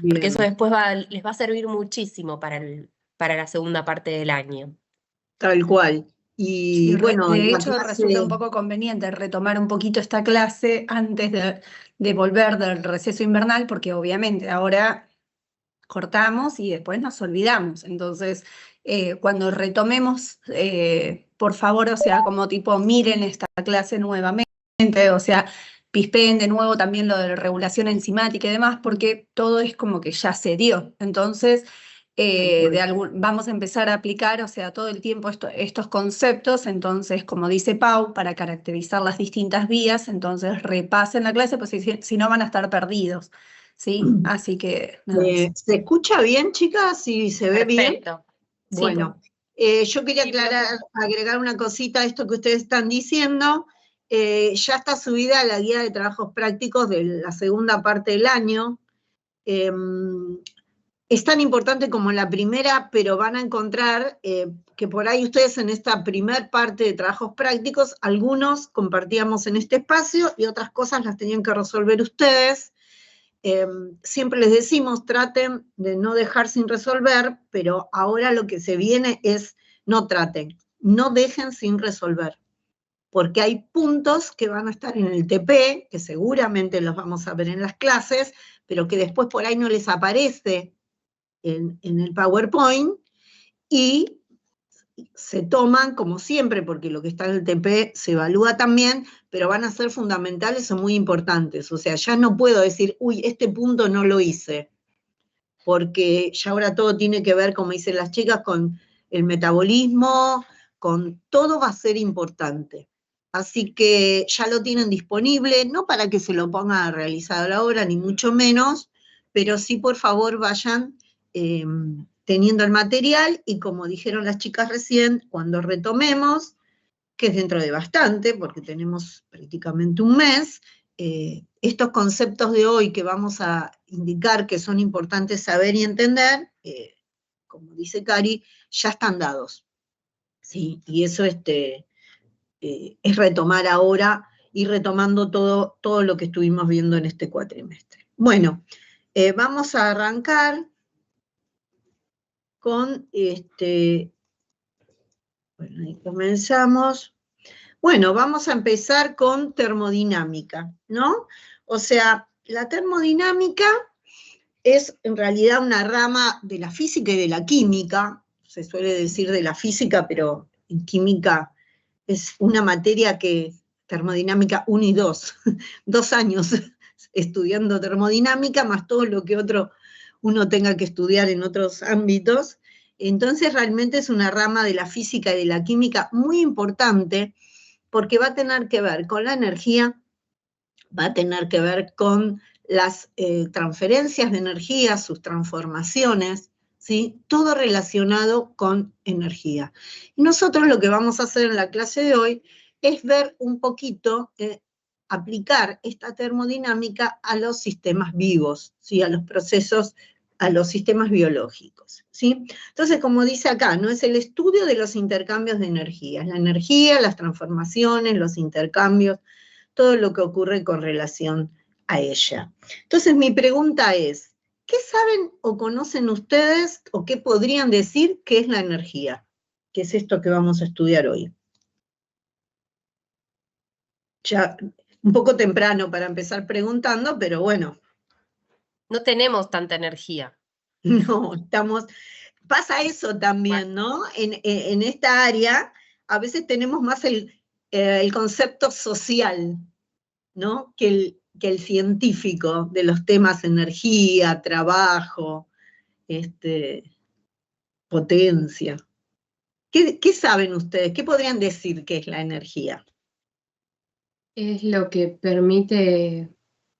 porque eso Bien, después les va a servir muchísimo para la segunda parte del año. tal cual. Sí, Y bueno, de la hecho resulta clase, un poco conveniente retomar un poquito esta clase antes de volver del receso invernal, porque obviamente ahora cortamos y después nos olvidamos. Entonces, cuando retomemos, por favor, o sea, como tipo, miren esta clase nuevamente, o sea, pispeen de nuevo también lo de regulación enzimática y demás, porque todo es como que ya se dio. Entonces, vamos a empezar a aplicar, o sea, todo el tiempo estos conceptos. Entonces, como dice Pau, para caracterizar las distintas vías, entonces repasen la clase, pues si no van a estar perdidos. ¿Sí? Así que nada, eso. ¿se escucha bien, chicas? ¿Sí se ve bien? Perfecto. Sí, Bueno, yo quería agregar una cosita a esto que ustedes están diciendo. Ya está subida la guía de trabajos prácticos de la segunda parte del año. Es tan importante como la primera, pero van a encontrar que por ahí ustedes en esta primer parte de trabajos prácticos, algunos compartíamos en este espacio y otras cosas las tenían que resolver ustedes. Siempre les decimos, traten de no dejar sin resolver, pero ahora lo que se viene es, no traten, no dejen sin resolver, porque hay puntos que van a estar en el TP, que seguramente los vamos a ver en las clases, pero que después por ahí no les aparece en el PowerPoint, y se toman como siempre, porque lo que está en el TP se evalúa también, pero van a ser fundamentales o muy importantes. O sea, ya no puedo decir, uy, este punto no lo hice, porque ya ahora todo tiene que ver, como dicen las chicas, con el metabolismo, con todo va a ser importante. Así que ya lo tienen disponible, no para que se lo pongan a realizar ahora, ni mucho menos, pero sí, por favor, vayan teniendo el material, y como dijeron las chicas recién, cuando retomemos, que es dentro de bastante, porque tenemos prácticamente un mes, estos conceptos de hoy que vamos a indicar que son importantes saber y entender, como dice Cari, ya están dados. ¿Sí? Y eso es retomar ahora, y retomando todo lo que estuvimos viendo en este cuatrimestre. Bueno, vamos a arrancar con bueno, ahí comenzamos. Bueno, vamos a empezar con termodinámica, ¿no? O sea, la termodinámica es en realidad una rama de la física y de la química. Se suele decir de la física, pero en química es una materia que, termodinámica 1 y 2, 2 años estudiando termodinámica, más todo lo que uno tenga que estudiar en otros ámbitos. Entonces realmente es una rama de la física y de la química muy importante, porque va a tener que ver con la energía, va a tener que ver con las transferencias de energía, sus transformaciones, ¿sí? Todo relacionado con energía. Y nosotros lo que vamos a hacer en la clase de hoy es ver un poquito, aplicar esta termodinámica a los sistemas vivos, ¿sí? A los procesos, a los sistemas biológicos, ¿sí? Entonces, como dice acá, ¿no? Es el estudio de los intercambios de energía, la energía, las transformaciones, los intercambios, todo lo que ocurre con relación a ella. Entonces, mi pregunta es, ¿qué saben o conocen ustedes, o qué podrían decir que es la energía? ¿Qué es esto que vamos a estudiar hoy? Ya un poco temprano para empezar preguntando, pero bueno. No tenemos tanta energía. No, pasa eso también, ¿no? En esta área a veces tenemos más el concepto social, ¿no? Que el científico de los temas energía, trabajo, potencia. ¿Qué saben ustedes? ¿Qué podrían decir que es la energía? Es lo que permite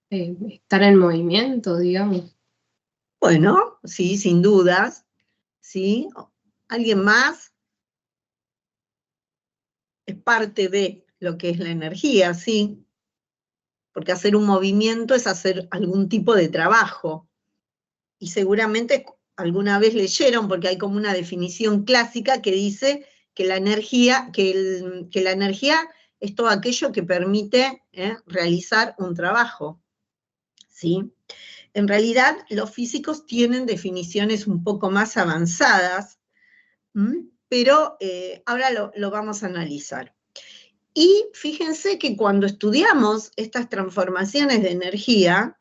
estar en movimiento, digamos. Bueno, sí, sin dudas, ¿sí? ¿Alguien más? Es parte de lo que es la energía, ¿sí? Porque hacer un movimiento es hacer algún tipo de trabajo. Y seguramente alguna vez leyeron, porque hay como una definición clásica que dice que la energía, que la energía es todo aquello que permite realizar un trabajo, ¿sí? En realidad, los físicos tienen definiciones un poco más avanzadas, pero ahora lo vamos a analizar. Y fíjense que cuando estudiamos estas transformaciones de energía,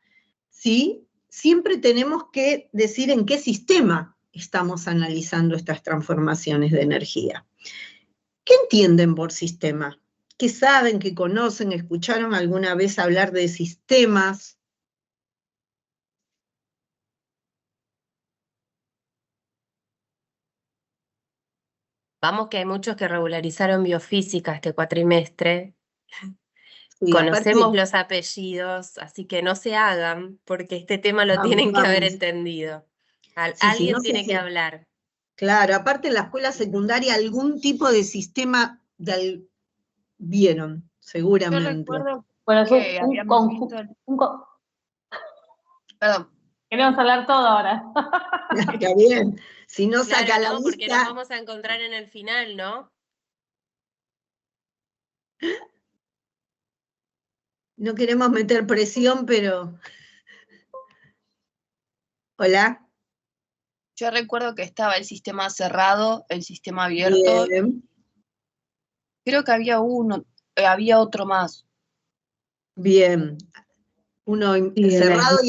¿sí?, siempre tenemos que decir en qué sistema estamos analizando estas transformaciones de energía. ¿Qué entienden por sistema? ¿Qué saben, qué conocen, escucharon alguna vez hablar de sistemas? Vamos que hay muchos que regularizaron biofísica este cuatrimestre. Y Conocemos aparte, los apellidos, así que no se hagan, porque este tema lo tienen que haber vamos. entendido. Sí, no Alguien sé tiene si, que hablar. claro, aparte en la escuela secundaria algún tipo de sistema vieron, Yo seguramente. recuerdo Bueno, es que un habíamos conjunto. visto perdón, Queremos hablar todo ahora. Está bien, si no saca Claro, la no, porque nos lista, vamos a encontrar en el final, ¿no? no queremos meter presión, pero... ¿Hola? yo recuerdo que estaba el sistema cerrado, el sistema abierto. Bien, Creo que había otro más. bien. Uno Sí, cerrado,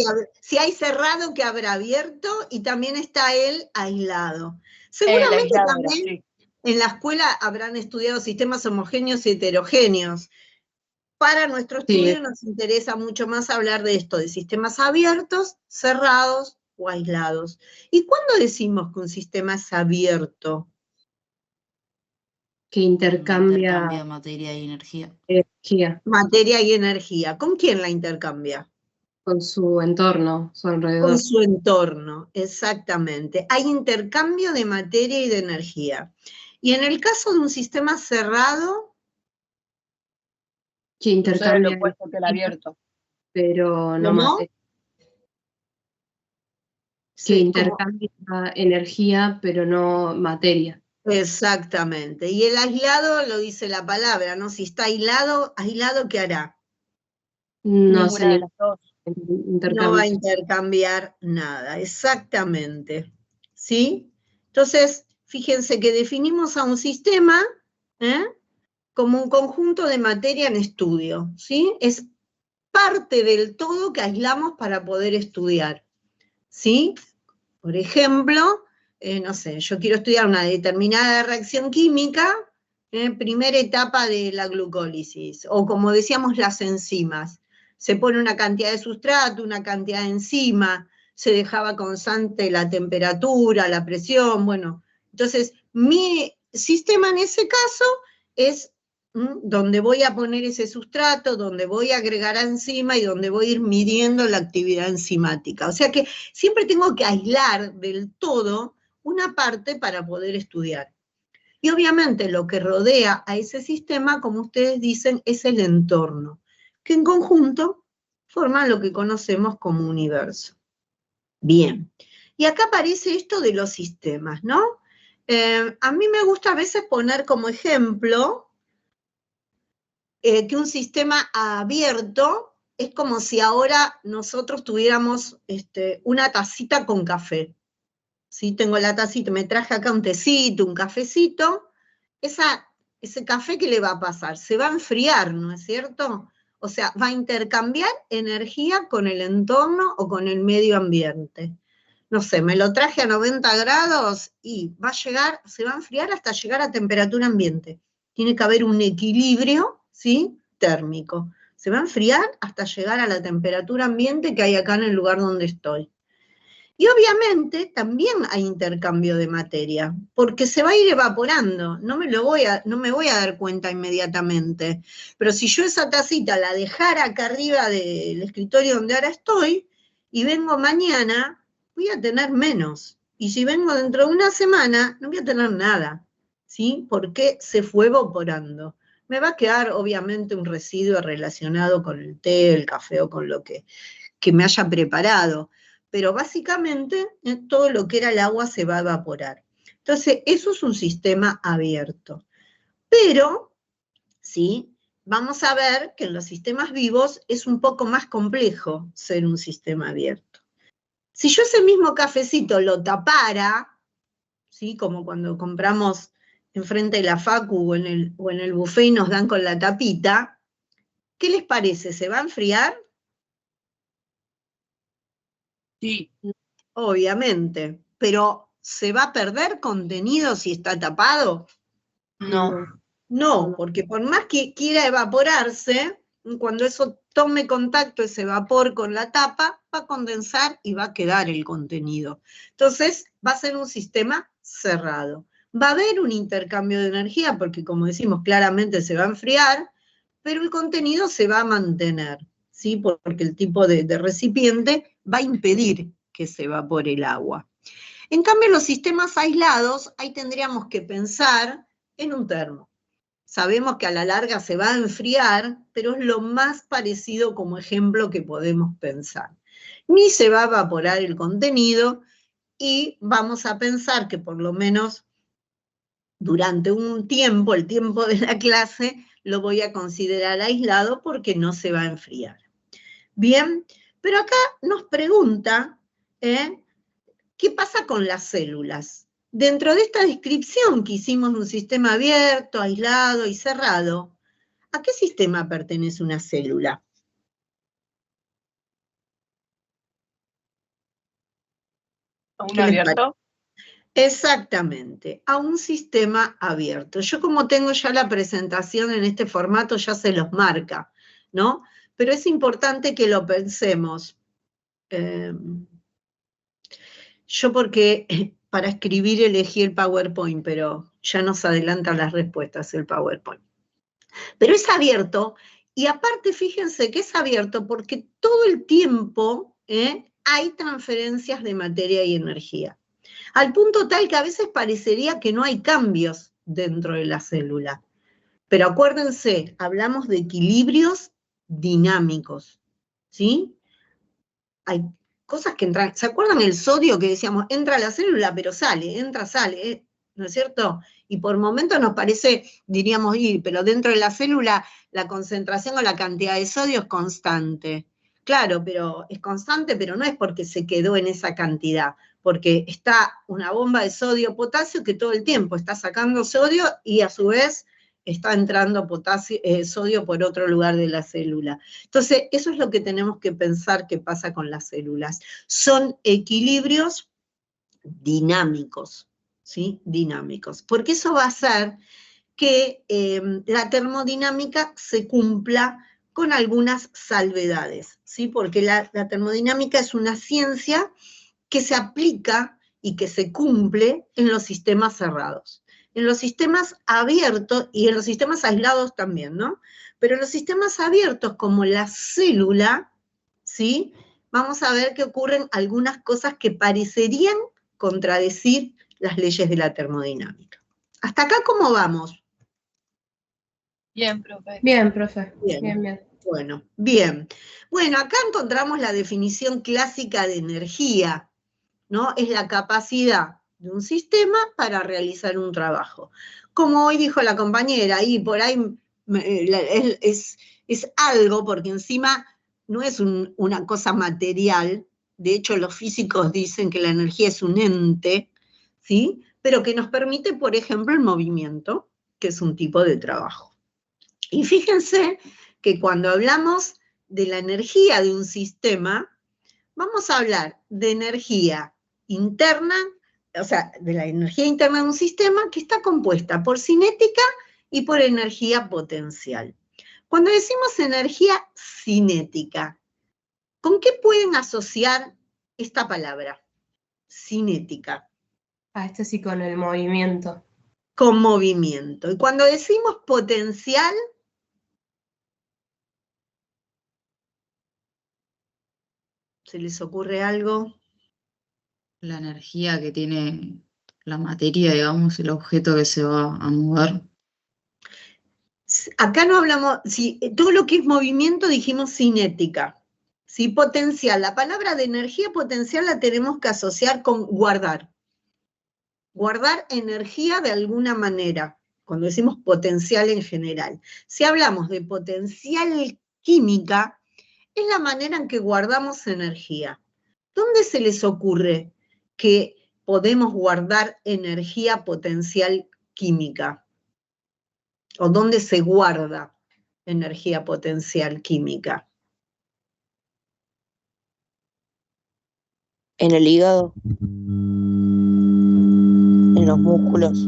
si hay cerrado que habrá abierto, y también está el aislado. El Seguramente aislado era, también sí. en la escuela habrán estudiado sistemas homogéneos y heterogéneos. Para nuestro estudio Sí. nos interesa mucho más hablar de esto, de sistemas abiertos, cerrados o aislados. ¿Y cuándo decimos que un sistema es abierto? Que intercambia materia y energía. energía Materia y energía. ¿Con quién la intercambia? con su entorno, su alrededor. Con su entorno, exactamente. Hay intercambio de materia y de energía. Y en el caso de un sistema cerrado, Que Sucede lo intercambia opuesto que el energía, abierto. pero no ¿cómo? materia. Que Sí, como- intercambia energía, pero no materia. exactamente. Y el aislado lo dice la palabra, ¿no? Si está aislado, ¿aislado qué hará? No Ninguna se de las dos. No va a intercambia. intercambiar nada, exactamente. ¿Sí? Entonces, fíjense que definimos a un sistema como un conjunto de materia en estudio, ¿sí? Es parte del todo que aislamos para poder estudiar, ¿sí? Por ejemplo, no sé, yo quiero estudiar una determinada reacción química, primera etapa de la glucólisis, o como decíamos, las enzimas. Se pone una cantidad de sustrato, una cantidad de enzima, se dejaba constante la temperatura, la presión, bueno. Entonces, mi sistema en ese caso es donde voy a poner ese sustrato, donde voy a agregar enzima y donde voy a ir midiendo la actividad enzimática. O sea que siempre tengo que aislar del todo una parte para poder estudiar. Y obviamente lo que rodea a ese sistema, como ustedes dicen, es el entorno, que en conjunto forman lo que conocemos como universo. Bien, y acá aparece esto de los sistemas, ¿no? A mí me gusta a veces poner como ejemplo que un sistema abierto es como si ahora nosotros tuviéramos una tacita con café. ¿Sí? Tengo la tacita, me traje acá un tecito, un cafecito, ese café, ¿qué le va a pasar? Se va a enfriar, ¿no es cierto? O sea, va a intercambiar energía con el entorno o con el medio ambiente. No sé, me lo traje a 90 grados y se va a enfriar hasta llegar a temperatura ambiente. Tiene que haber un equilibrio, ¿sí?, térmico. Se va a enfriar hasta llegar a la temperatura ambiente que hay acá en el lugar donde estoy. Y obviamente también hay intercambio de materia, porque se va a ir evaporando, no me voy a dar cuenta inmediatamente. Pero si yo esa tacita la dejara acá arriba del escritorio donde ahora estoy, y vengo mañana, voy a tener menos. Y si vengo dentro de una semana, no voy a tener nada, ¿sí? Porque se fue evaporando. Me va a quedar obviamente un residuo relacionado con el té, el café o con lo que me haya preparado. Pero básicamente todo lo que era el agua se va a evaporar. Entonces, eso es un sistema abierto. Pero, ¿sí?, vamos a ver que en los sistemas vivos es un poco más complejo ser un sistema abierto. Si yo ese mismo cafecito lo tapara, ¿sí? Como cuando compramos enfrente de la facu o en el buffet y nos dan con la tapita, ¿qué les parece? ¿Se va a enfriar? Sí. Obviamente, pero ¿se va a perder contenido si está tapado? No. No, porque por más que quiera evaporarse, cuando eso tome contacto, ese vapor con la tapa, va a condensar y va a quedar el contenido. Entonces, va a ser un sistema cerrado. Va a haber un intercambio de energía, porque como decimos, claramente se va a enfriar, pero el contenido se va a mantener, ¿sí? Porque el tipo de recipiente va a impedir que se evapore el agua. En cambio, los sistemas aislados, ahí tendríamos que pensar en un termo. Sabemos que a la larga se va a enfriar, pero es lo más parecido como ejemplo que podemos pensar. Ni se va a evaporar el contenido y vamos a pensar que por lo menos durante un tiempo, el tiempo de la clase, lo voy a considerar aislado porque no se va a enfriar. Bien, pero acá nos pregunta, ¿qué pasa con las células? Dentro de esta descripción que hicimos de un sistema abierto, aislado y cerrado, ¿a qué sistema pertenece una célula? ¿A un ¿Qué les abierto? Exactamente, a un sistema abierto. Yo como tengo ya la presentación en este formato ya se los marca, ¿no? Pero es importante que lo pensemos. Yo porque para escribir elegí el PowerPoint, pero ya nos adelanta las respuestas el PowerPoint. Pero es abierto, y aparte fíjense que es abierto porque todo el tiempo hay transferencias de materia y energía. Al punto tal que a veces parecería que no hay cambios dentro de la célula. Pero acuérdense, hablamos de equilibrios dinámicos, ¿sí? Hay cosas que entran, ¿se acuerdan el sodio que decíamos, entra a la célula pero sale, entra, sale, ¿no es cierto? Y por momentos nos parece, diríamos, pero dentro de la célula la concentración o la cantidad de sodio es constante. Claro, pero es constante, pero no es porque se quedó en esa cantidad, porque está una bomba de sodio-potasio que todo el tiempo está sacando sodio y a su vez está entrando sodio por otro lugar de la célula. Entonces, eso es lo que tenemos que pensar que pasa con las células. Son equilibrios dinámicos, ¿sí? Dinámicos, porque eso va a hacer que la termodinámica se cumpla con algunas salvedades, ¿sí? Porque la termodinámica es una ciencia que se aplica y que se cumple en los sistemas cerrados. En los sistemas abiertos y en los sistemas aislados también, ¿no? Pero en los sistemas abiertos, como la célula, ¿sí? Vamos a ver que ocurren algunas cosas que parecerían contradecir las leyes de la termodinámica. ¿Hasta acá cómo vamos? Bien, profe. Bien, profe. Bien. Bien, bien. Bueno, bien. Bueno, acá encontramos la definición clásica de energía, ¿no? Es la capacidad de un sistema para realizar un trabajo. Como hoy dijo la compañera, y por ahí es algo, porque encima no es una cosa material, de hecho los físicos dicen que la energía es un ente, ¿sí? Pero que nos permite, por ejemplo, el movimiento, que es un tipo de trabajo. Y fíjense que cuando hablamos de la energía de un sistema, vamos a hablar de energía interna, o sea, de la energía interna de un sistema que está compuesta por cinética y por energía potencial. Cuando decimos energía cinética, ¿con qué pueden asociar esta palabra? Cinética. Esto sí con el movimiento. Con movimiento. Y cuando decimos potencial, ¿se les ocurre algo? La energía que tiene la materia, digamos, el objeto que se va a mover. Acá no hablamos, todo lo que es movimiento dijimos cinética, ¿sí? Potencial, la palabra de energía potencial la tenemos que asociar con guardar. Guardar energía de alguna manera, cuando decimos potencial en general. Si hablamos de potencial química, es la manera en que guardamos energía. ¿Dónde se les ocurre que podemos guardar energía potencial química? ¿O dónde se guarda energía potencial química? En el hígado, en los músculos.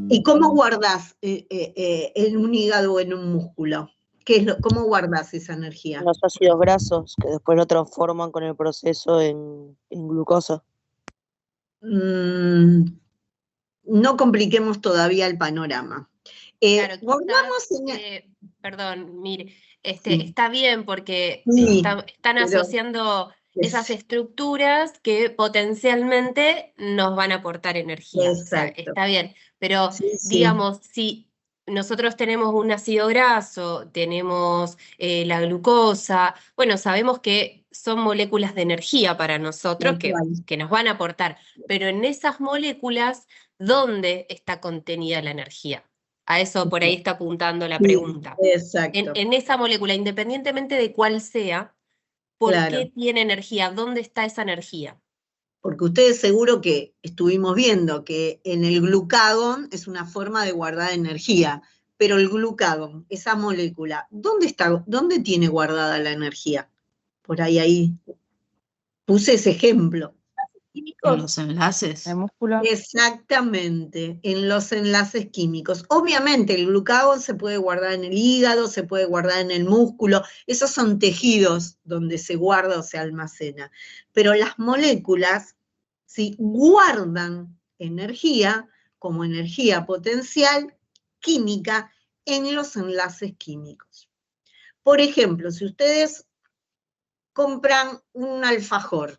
¿Y cómo guardas en un hígado o en un músculo? ¿Cómo guardas esa energía? Los ácidos grasos que después lo transforman con el proceso en glucosa. No compliquemos todavía el panorama. Claro, Guardamos perdón, mire, Sí. está bien porque Sí, están pero asociando esas estructuras que potencialmente nos van a aportar energía. O sea, Exacto. está bien, pero Sí, sí. digamos, si nosotros tenemos un ácido graso, tenemos la glucosa, bueno, sabemos que son moléculas de energía para nosotros Tal cual. que nos van a aportar, pero en esas moléculas, ¿dónde está contenida la energía? A eso por ahí está apuntando la Sí, pregunta. exacto. En esa molécula, independientemente de cuál sea, ¿por Claro. qué tiene energía? ¿Dónde está esa energía? Porque ustedes seguro que estuvimos viendo que en el glucagón es una forma de guardar energía, pero el glucagón, esa molécula, ¿dónde tiene guardada la energía? Por ahí puse ese ejemplo. En los enlaces. El músculo. Exactamente, en los enlaces químicos. Obviamente el glucagón se puede guardar en el hígado, se puede guardar en el músculo, esos son tejidos donde se guarda o se almacena. Pero las moléculas, ¿sí?, guardan energía como energía potencial química en los enlaces químicos. Por ejemplo, si ustedes compran un alfajor,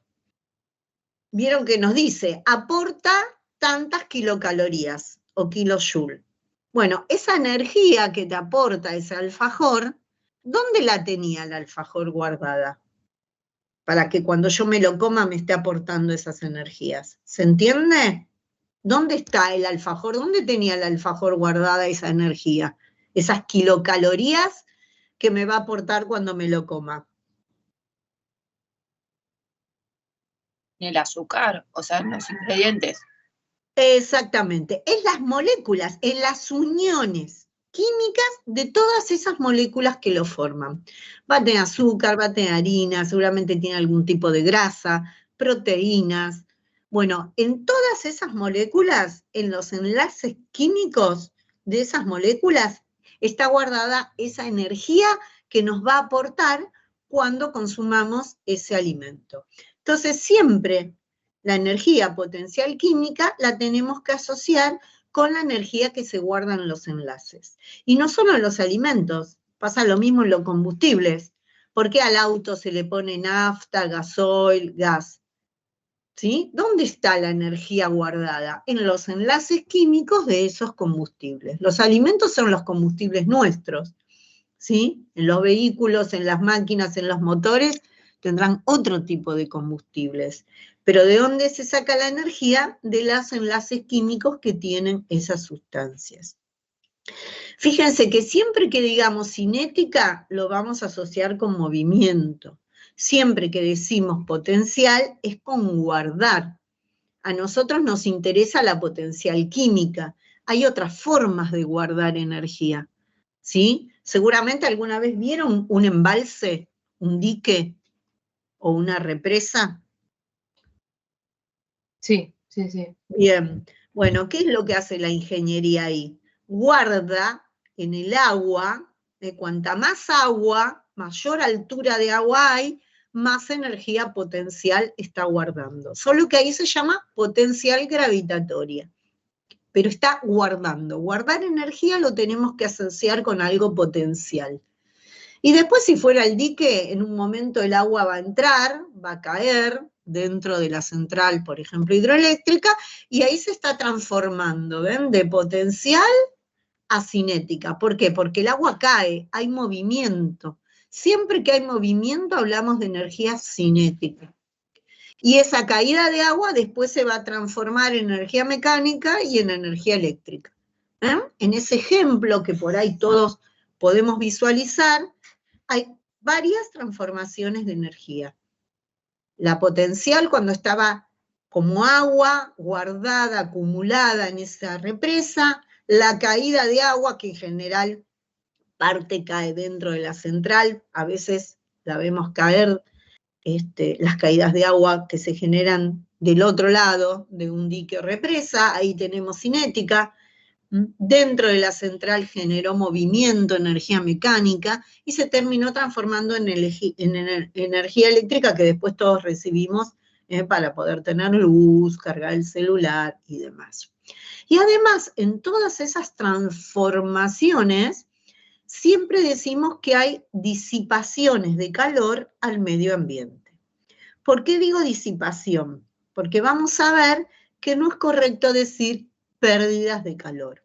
vieron que nos dice, aporta tantas kilocalorías o kilojoule. Bueno, esa energía que te aporta ese alfajor, ¿dónde la tenía el alfajor guardada? Para que cuando yo me lo coma me esté aportando esas energías. ¿Se entiende? ¿Dónde está el alfajor? ¿Dónde tenía el alfajor guardada esa energía? Esas kilocalorías que me va a aportar cuando me lo coma. En el azúcar, o sea, en los ingredientes. Exactamente, en las moléculas, en las uniones químicas de todas esas moléculas que lo forman. Va a tener azúcar, va a tener harina, seguramente tiene algún tipo de grasa, proteínas. Bueno, en todas esas moléculas, en los enlaces químicos de esas moléculas, está guardada esa energía que nos va a aportar cuando consumamos ese alimento. Entonces, siempre la energía potencial química la tenemos que asociar con la energía que se guarda en los enlaces. Y no solo en los alimentos, pasa lo mismo en los combustibles. ¿Por qué al auto se le pone nafta, gasoil, gas? ¿Sí? ¿Dónde está la energía guardada? En los enlaces químicos de esos combustibles. Los alimentos son los combustibles nuestros, ¿sí? En los vehículos, en las máquinas, en los motores, tendrán otro tipo de combustibles. Pero ¿de dónde se saca la energía? De los enlaces químicos que tienen esas sustancias. Fíjense que siempre que digamos cinética, lo vamos a asociar con movimiento. Siempre que decimos potencial, es con guardar. A nosotros nos interesa la potencial química. Hay otras formas de guardar energía, ¿sí? Seguramente alguna vez vieron un embalse, un dique o una represa. Sí, sí, sí. Bien, bueno, ¿qué es lo que hace la ingeniería ahí? Guarda en el agua, cuanta más agua, mayor altura de agua hay, más energía potencial está guardando. Solo que ahí se llama potencial gravitatoria. Pero está guardando. Guardar energía lo tenemos que asociar con algo potencial. Y después, si fuera el dique, en un momento el agua va a entrar, va a caer dentro de la central, por ejemplo, hidroeléctrica, y ahí se está transformando, ¿ven? De potencial a cinética. ¿Por qué? Porque el agua cae, hay movimiento. Siempre que hay movimiento hablamos de energía cinética. Y esa caída de agua después se va a transformar en energía mecánica y en energía eléctrica. En ese ejemplo que por ahí todos podemos visualizar, hay varias transformaciones de energía. La potencial cuando estaba como agua guardada, acumulada en esa represa, la caída de agua que en general parte cae dentro de la central, a veces la vemos caer, las caídas de agua que se generan del otro lado de un dique o represa, ahí tenemos cinética. Dentro de la central generó movimiento, energía mecánica, y se terminó transformando en energía eléctrica que después todos recibimos para poder tener luz, cargar el celular y demás. Y además, en todas esas transformaciones, siempre decimos que hay disipaciones de calor al medio ambiente. ¿Por qué digo disipación? Porque vamos a ver que no es correcto decir pérdidas de calor.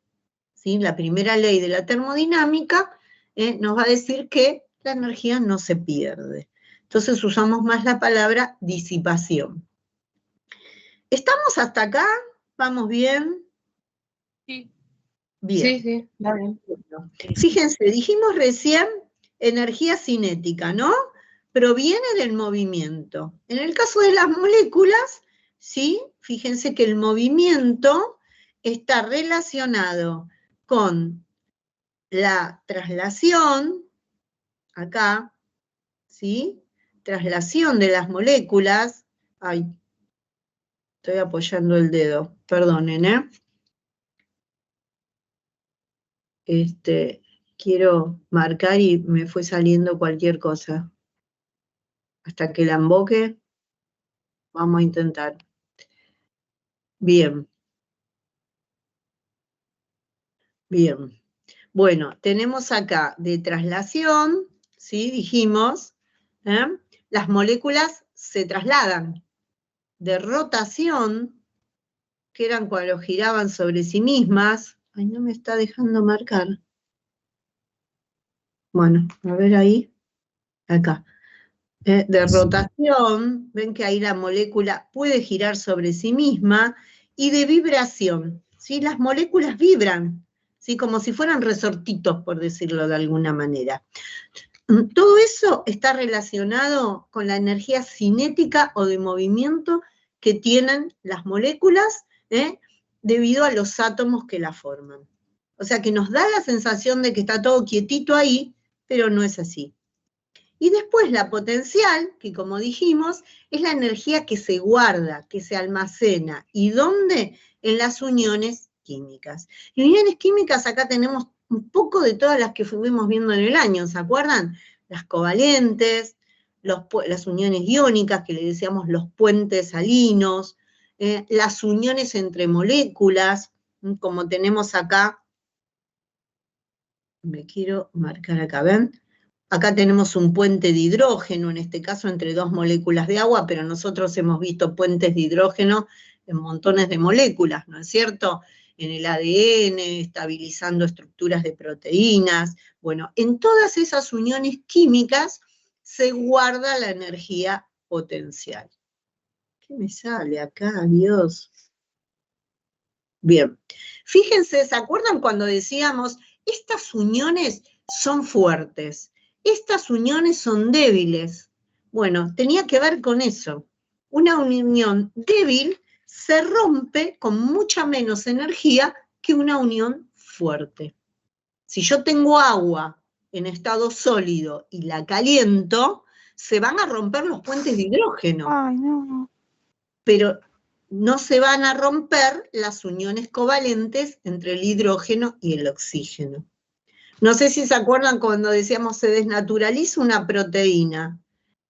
¿Sí? La primera ley de la termodinámica nos va a decir que la energía no se pierde. Entonces usamos más la palabra disipación. ¿Estamos hasta acá? ¿Vamos bien? Sí. Bien. Sí, va bien. Fíjense, dijimos recién energía cinética, ¿no? Proviene del movimiento. En el caso de las moléculas, ¿sí? Fíjense que el movimiento está relacionado con la traslación, acá, ¿sí? Traslación de las moléculas. Ay, estoy apoyando el dedo, perdonen, quiero marcar y me fue saliendo cualquier cosa. Hasta que la emboque, vamos a intentar. Bien. Bien. Bueno, tenemos acá de traslación, ¿sí? Dijimos, las moléculas se trasladan. De rotación, que eran cuando giraban sobre sí mismas. Ay, no me está dejando marcar. Bueno, a ver ahí. Acá. De rotación, ven que ahí la molécula puede girar sobre sí misma, y de vibración, ¿sí? Las moléculas vibran, ¿sí? Como si fueran resortitos, por decirlo de alguna manera. Todo eso está relacionado con la energía cinética o de movimiento que tienen las moléculas, debido a los átomos que la forman. O sea que nos da la sensación de que está todo quietito ahí, pero no es así. Y después la potencial, que como dijimos, es la energía que se guarda, que se almacena. ¿Y dónde? En las uniones químicas. Y uniones químicas, acá tenemos un poco de todas las que fuimos viendo en el año, ¿se acuerdan? Las covalentes, las uniones iónicas, que le decíamos los puentes salinos, las uniones entre moléculas, como tenemos acá. Me quiero marcar acá, ¿ven? Acá tenemos un puente de hidrógeno, en este caso entre dos moléculas de agua, pero nosotros hemos visto puentes de hidrógeno en montones de moléculas, ¿no es cierto? En el ADN, estabilizando estructuras de proteínas. Bueno, en todas esas uniones químicas se guarda la energía potencial. ¿Qué me sale acá, Dios? Bien, fíjense, ¿se acuerdan cuando decíamos, estas uniones son fuertes? Estas uniones son débiles. Bueno, tenía que ver con eso. Una unión débil se rompe con mucha menos energía que una unión fuerte. Si yo tengo agua en estado sólido y la caliento, se van a romper los puentes de hidrógeno. Ay, no. Pero no se van a romper las uniones covalentes entre el hidrógeno y el oxígeno. No sé si se acuerdan cuando decíamos se desnaturaliza una proteína.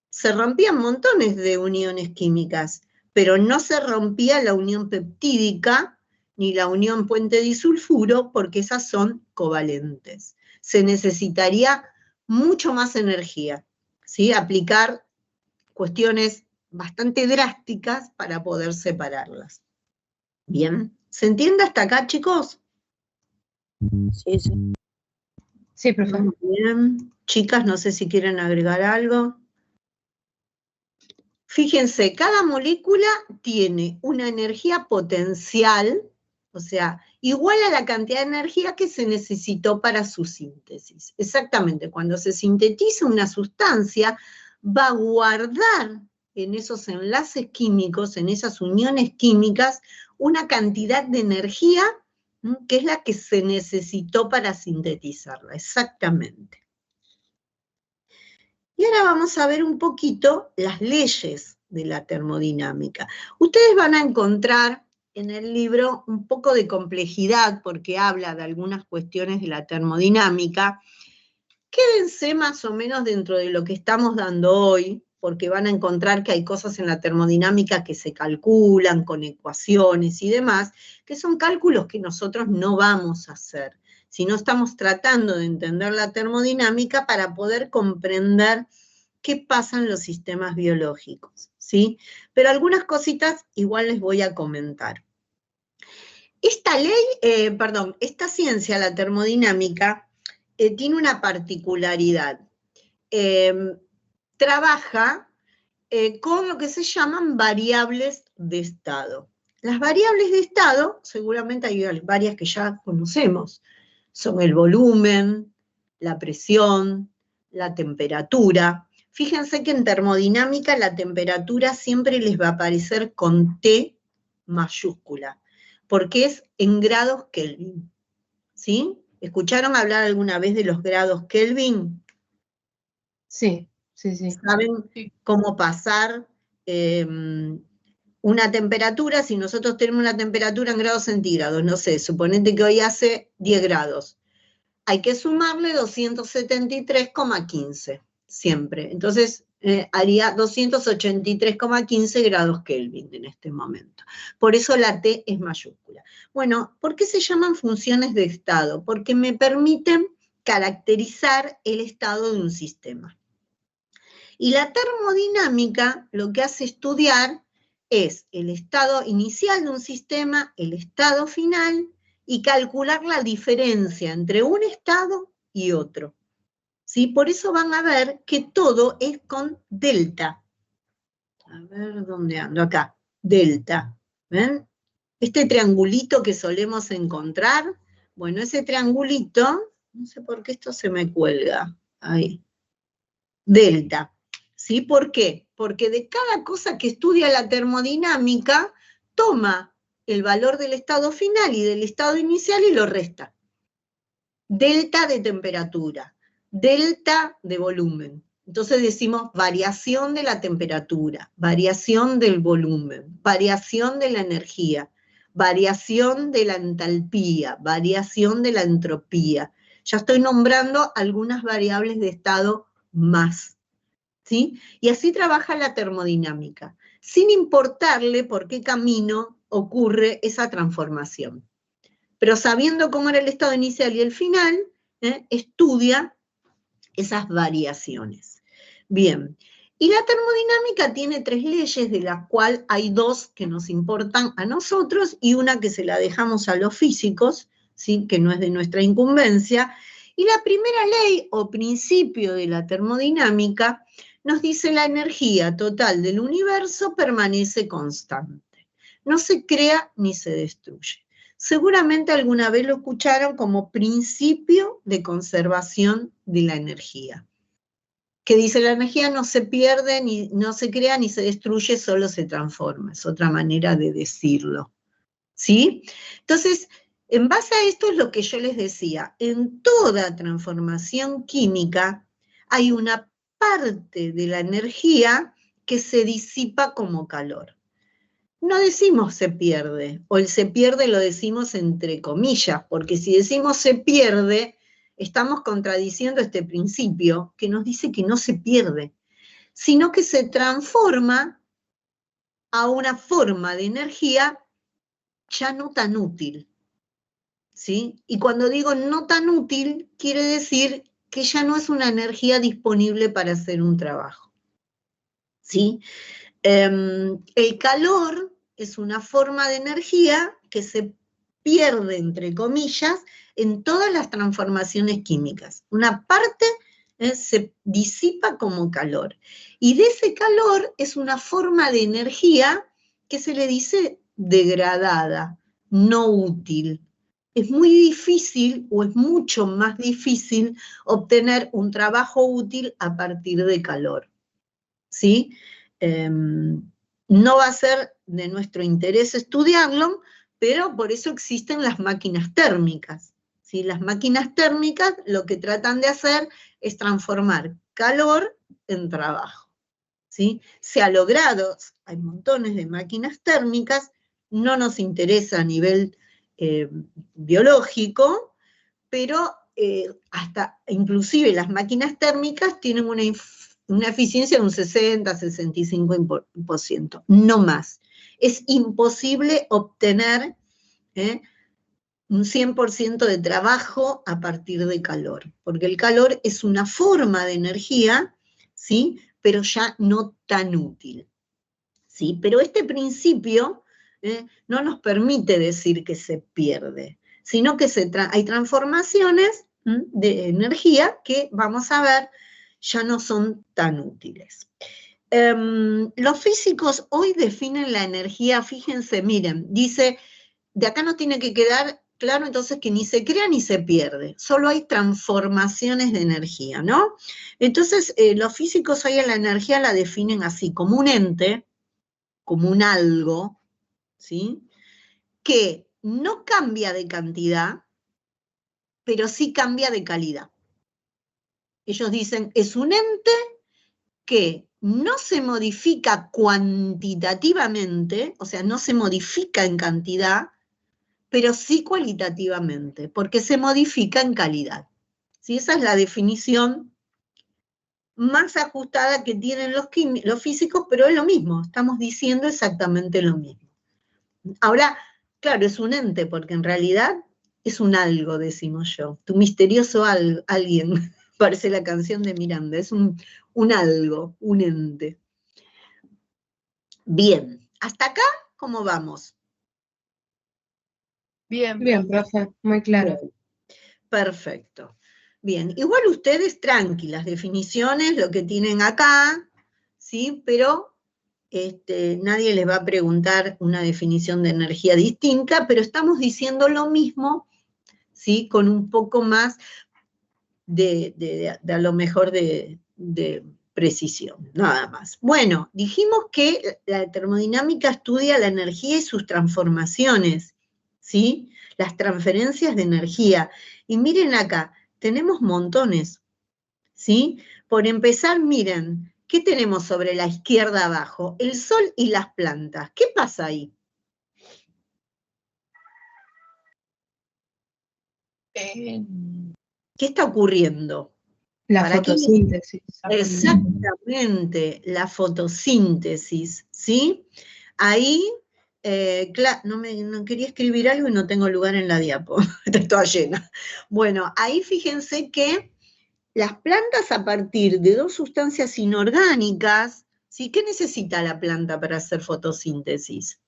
Se rompían montones de uniones químicas, pero no se rompía la unión peptídica ni la unión puente disulfuro, porque esas son covalentes. Se necesitaría mucho más energía, ¿sí? Aplicar cuestiones bastante drásticas para poder separarlas. Bien, ¿se entiende hasta acá, chicos? Sí, sí. Sí, profe. Muy bien. Chicas, no sé si quieren agregar algo. Fíjense, cada molécula tiene una energía potencial, o sea, igual a la cantidad de energía que se necesitó para su síntesis. Exactamente, cuando se sintetiza una sustancia, va a guardar en esos enlaces químicos, en esas uniones químicas, una cantidad de energía que es la que se necesitó para sintetizarla, exactamente. Y ahora vamos a ver un poquito las leyes de la termodinámica. Ustedes van a encontrar en el libro un poco de complejidad porque habla de algunas cuestiones de la termodinámica. Quédense más o menos dentro de lo que estamos dando hoy, porque van a encontrar que hay cosas en la termodinámica que se calculan con ecuaciones y demás, que son cálculos que nosotros no vamos a hacer, sino estamos tratando de entender la termodinámica para poder comprender qué pasa en los sistemas biológicos, ¿sí? Pero algunas cositas igual les voy a comentar. Esta ciencia, la termodinámica, tiene una particularidad. Trabaja con lo que se llaman variables de estado. Las variables de estado, seguramente hay varias que ya conocemos, son el volumen, la presión, la temperatura. Fíjense que en termodinámica la temperatura siempre les va a aparecer con T mayúscula, porque es en grados Kelvin, ¿sí? ¿Escucharon hablar alguna vez de los grados Kelvin? Sí, sí, sí. ¿Saben cómo pasar una temperatura? Si nosotros tenemos una temperatura en grados centígrados, no sé, suponete que hoy hace 10 grados, hay que sumarle 273,15 siempre. Entonces haría 283,15 grados Kelvin en este momento. Por eso la T es mayúscula. Bueno, ¿por qué se llaman funciones de estado? Porque me permiten caracterizar el estado de un sistema. Y la termodinámica lo que hace estudiar es el estado inicial de un sistema, el estado final, y calcular la diferencia entre un estado y otro. ¿Sí? Por eso van a ver que todo es con delta. A ver, ¿dónde ando? Acá, delta. ¿Ven? Este triangulito que solemos encontrar, bueno, ese triangulito, no sé por qué esto se me cuelga, ahí, delta. ¿Sí? ¿Por qué? Porque de cada cosa que estudia la termodinámica, toma el valor del estado final y del estado inicial y lo resta. Delta de temperatura, delta de volumen. Entonces decimos variación de la temperatura, variación del volumen, variación de la energía, variación de la entalpía, variación de la entropía. Ya estoy nombrando algunas variables de estado más, ¿sí? Y así trabaja la termodinámica, sin importarle por qué camino ocurre esa transformación. Pero sabiendo cómo era el estado inicial y el final, estudia esas variaciones. Bien, y la termodinámica tiene 3 leyes, de las cuales hay 2 que nos importan a nosotros y una que se la dejamos a los físicos, ¿sí? Que no es de nuestra incumbencia. Y la primera ley o principio de la termodinámica nos dice la energía total del universo permanece constante. No se crea ni se destruye. Seguramente alguna vez lo escucharon como principio de conservación de la energía. Que dice la energía no se pierde, ni no se crea, ni se destruye, solo se transforma. Es otra manera de decirlo. ¿Sí? Entonces, en base a esto es lo que yo les decía. En toda transformación química hay una parte de la energía que se disipa como calor. No decimos se pierde, o el se pierde lo decimos entre comillas, porque si decimos se pierde, estamos contradiciendo este principio que nos dice que no se pierde, sino que se transforma a una forma de energía ya no tan útil, ¿sí? Y cuando digo no tan útil, quiere decir que ya no es una energía disponible para hacer un trabajo, ¿sí? El calor es una forma de energía que se pierde, entre comillas, en todas las transformaciones químicas. Una parte se disipa como calor. Y de ese calor es una forma de energía que se le dice degradada, no útil. Es muy difícil, o es mucho más difícil, obtener un trabajo útil a partir de calor. ¿Sí? no va a ser de nuestro interés estudiarlo, pero por eso existen las máquinas térmicas. ¿Sí? Las máquinas térmicas lo que tratan de hacer es transformar calor en trabajo. ¿Sí? Se ha logrado, hay montones de máquinas térmicas, no nos interesa a nivel biológico, pero hasta inclusive las máquinas térmicas tienen una eficiencia de un 60-65%, no más. Es imposible obtener un 100% de trabajo a partir de calor, porque el calor es una forma de energía, ¿sí? Pero ya no tan útil. ¿Sí? Pero este principio no nos permite decir que se pierde, sino que hay transformaciones de energía que, vamos a ver, ya no son tan útiles. Los físicos hoy definen la energía, fíjense, miren, dice, de acá no tiene que quedar claro entonces que ni se crea ni se pierde, solo hay transformaciones de energía, ¿no? Entonces, los físicos hoy a la energía la definen así, como un ente, como un algo, ¿sí? Que no cambia de cantidad, pero sí cambia de calidad. Ellos dicen, es un ente que no se modifica cuantitativamente, o sea, no se modifica en cantidad, pero sí cualitativamente, porque se modifica en calidad. ¿Sí? Esa es la definición más ajustada que tienen los físicos, pero es lo mismo, estamos diciendo exactamente lo mismo. Ahora, claro, es un ente, porque en realidad es un algo, decimos yo. Tu misterioso alguien, parece la canción de Miranda, es un algo, un ente. Bien, ¿hasta acá cómo vamos? Bien, Bien, profe, muy claro. Bien. Perfecto. Bien, igual ustedes tranquilas, definiciones, lo que tienen acá, ¿sí? Pero nadie les va a preguntar una definición de energía distinta, pero estamos diciendo lo mismo, ¿sí? Con un poco más de a lo mejor de precisión, nada más. Bueno, dijimos que la termodinámica estudia la energía y sus transformaciones, ¿sí? Las transferencias de energía. Y miren acá, tenemos montones, ¿sí? Por empezar, miren, ¿qué tenemos sobre la izquierda abajo? El sol y las plantas. ¿Qué pasa ahí? ¿Qué está ocurriendo? La ¿Para qué? fotosíntesis. Exactamente, la fotosíntesis, ¿sí? Ahí, no quería escribir algo y no tengo lugar en la diapo, está toda llena. Bueno, ahí fíjense que las plantas a partir de dos sustancias inorgánicas, ¿sí? ¿Qué necesita la planta para hacer fotosíntesis?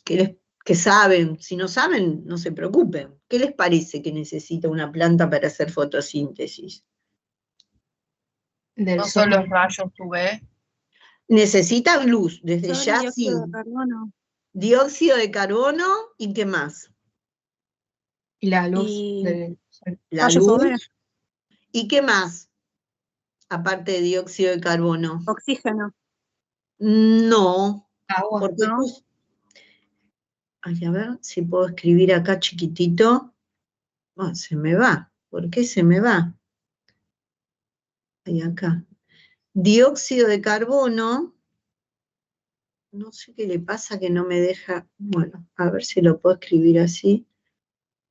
Que saben, si no saben, no se preocupen. ¿Qué les parece que necesita una planta para hacer fotosíntesis? Del no sol. son los rayos UV. Necesita luz, desde Sol y ya sí. dióxido de carbono. Dióxido de carbono, ¿y qué más? Y la luz Y del sol. La rayos UV. luz. ¿Y qué más? Aparte de dióxido de carbono. Oxígeno, No, Agua. porque ¿no? ay, a ver si puedo escribir acá chiquitito. Oh, se me va. ¿Por qué se me va? Ahí acá. Dióxido de carbono. No sé qué le pasa que no me deja. Bueno, a ver si lo puedo escribir así.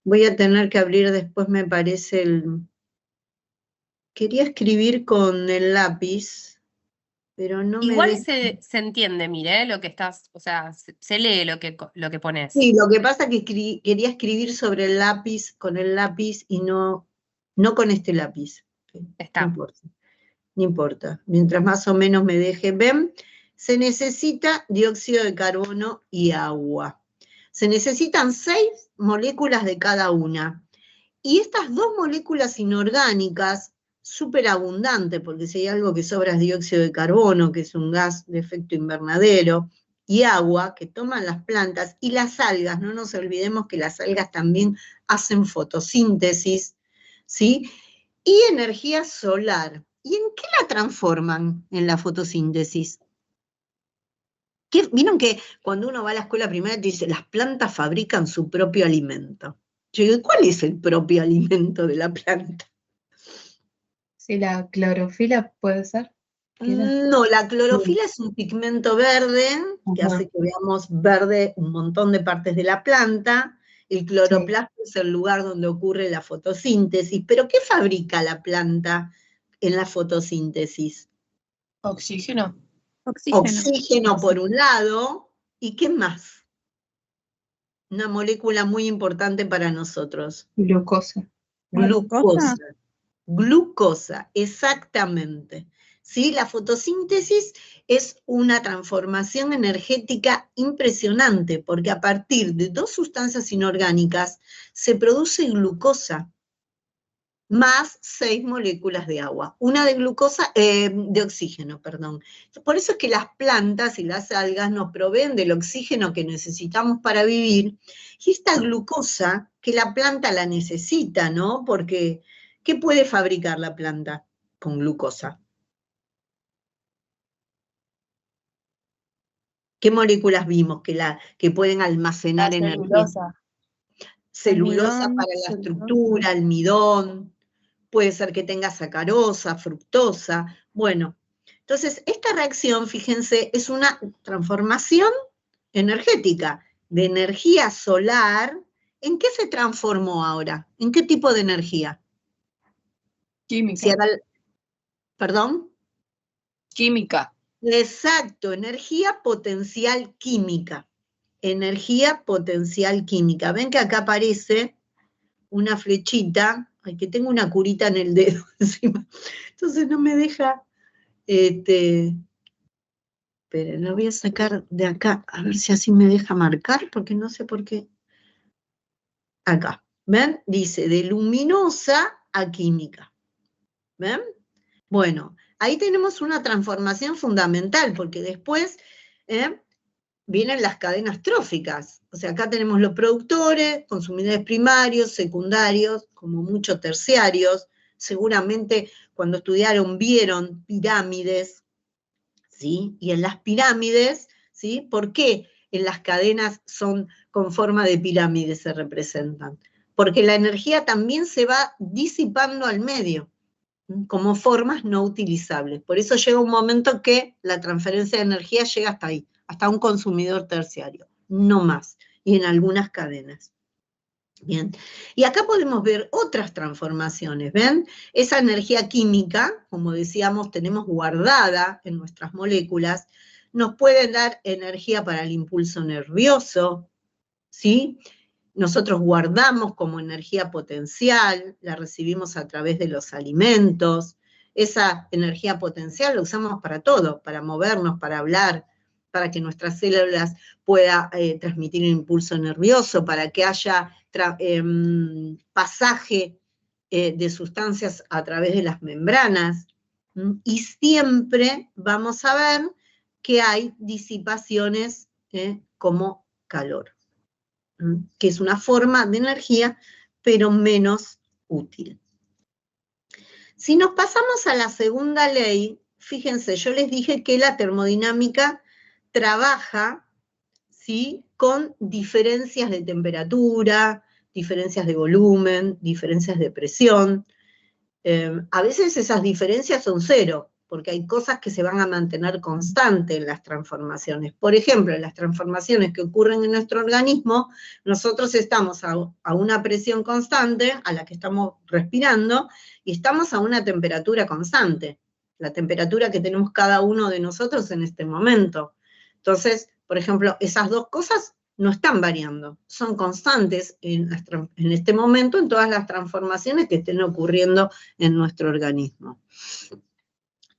Voy a tener que abrir después, me parece, Quería escribir con el lápiz, pero no Igual me deja. se entiende, mire, lo que estás, o sea, se lee lo que pones. Sí, lo que pasa es que quería escribir sobre el lápiz, con el lápiz, y no con este lápiz. Está. No importa, no importa. Mientras más o menos me deje. Ven, se necesita dióxido de carbono y agua. Se necesitan 6 moléculas de cada una. Y estas 2 moléculas inorgánicas, súper abundantes, porque si hay algo que sobra es dióxido de carbono, que es un gas de efecto invernadero, y agua, que toman las plantas, y las algas, no nos olvidemos que las algas también hacen fotosíntesis, ¿sí? Y energía solar. ¿Y en qué la transforman en la fotosíntesis? ¿Vieron que cuando uno va a la escuela primaria te dice, las plantas fabrican su propio alimento? Yo digo, ¿cuál es el propio alimento de la planta? Sí, la clorofila puede ser. No, la clorofila es un pigmento verde que Ajá. hace que veamos verde un montón de partes de la planta. El cloroplasma es el lugar donde ocurre la fotosíntesis. ¿Pero qué fabrica la planta en la fotosíntesis? Oxígeno. Oxígeno por un lado, ¿y qué más? Una molécula muy importante para nosotros. Glucosa. Glucosa. Glucosa, exactamente. ¿Sí? La fotosíntesis es una transformación energética impresionante, porque a partir de dos sustancias inorgánicas se produce glucosa, más 6 moléculas de agua, una de glucosa, de oxígeno, perdón. Por eso es que las plantas y las algas nos proveen del oxígeno que necesitamos para vivir, y esta glucosa, que la planta la necesita, ¿no? Porque, ¿qué puede fabricar la planta con glucosa? ¿Qué moléculas vimos que pueden almacenar La energía? celulosa. Celulosa Almidón, para la celulosa. estructura, almidón, puede ser que tenga sacarosa, fructosa, bueno. Entonces, esta reacción, fíjense, es una transformación energética, de energía solar. ¿En qué se transformó ahora? ¿En qué tipo de energía? Química. ¿Perdón? Química. Exacto, energía potencial química. Energía potencial química. Ven que acá aparece una flechita, ay, que tengo una curita en el dedo encima, entonces no me deja, esperen, la voy a sacar de acá, a ver si así me deja marcar, porque no sé por qué. Acá, ¿ven? Dice, de luminosa a química. ¿Ven? Bueno, ahí tenemos una transformación fundamental, porque después vienen las cadenas tróficas. O sea, acá tenemos los productores, consumidores primarios, secundarios, como mucho terciarios. Seguramente cuando estudiaron vieron pirámides, ¿sí? Y en las pirámides, ¿sí? ¿Por qué en las cadenas son con forma de pirámides se representan? Porque la energía también se va disipando al medio, como formas no utilizables. Por eso llega un momento que la transferencia de energía llega hasta ahí, hasta un consumidor terciario, no más, y en algunas cadenas. Bien, y acá podemos ver otras transformaciones, ¿ven? Esa energía química, como decíamos, tenemos guardada en nuestras moléculas, nos puede dar energía para el impulso nervioso, ¿sí? Nosotros guardamos como energía potencial, la recibimos a través de los alimentos, esa energía potencial la usamos para todo, para movernos, para hablar, para que nuestras células puedan transmitir un impulso nervioso, para que haya pasaje de sustancias a través de las membranas, y siempre vamos a ver que hay disipaciones como calor, que es una forma de energía, pero menos útil. Si nos pasamos a la segunda ley, fíjense, yo les dije que la termodinámica trabaja, ¿sí?, con diferencias de temperatura, diferencias de volumen, diferencias de presión. A veces esas diferencias son cero, porque hay cosas que se van a mantener constantes en las transformaciones. Por ejemplo, en las transformaciones que ocurren en nuestro organismo, nosotros estamos a una presión constante, a la que estamos respirando, y estamos a una temperatura constante, la temperatura que tenemos cada uno de nosotros en este momento. Entonces, por ejemplo, esas dos cosas no están variando, son constantes en este momento en todas las transformaciones que estén ocurriendo en nuestro organismo.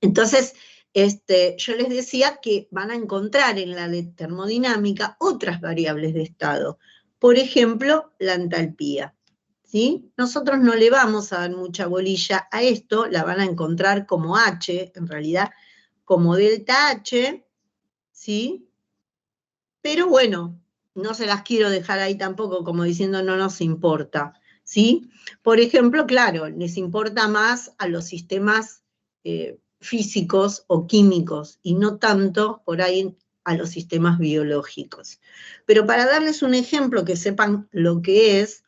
Entonces, yo les decía que van a encontrar en la termodinámica otras variables de estado. Por ejemplo, la entalpía, ¿sí? Nosotros no le vamos a dar mucha bolilla a esto, la van a encontrar como H, en realidad como delta H, ¿sí? Pero bueno, no se las quiero dejar ahí tampoco como diciendo no nos importa, ¿sí? Por ejemplo, claro, les importa más a los sistemas físicos o químicos, y no tanto por ahí a los sistemas biológicos. Pero para darles un ejemplo que sepan lo que es,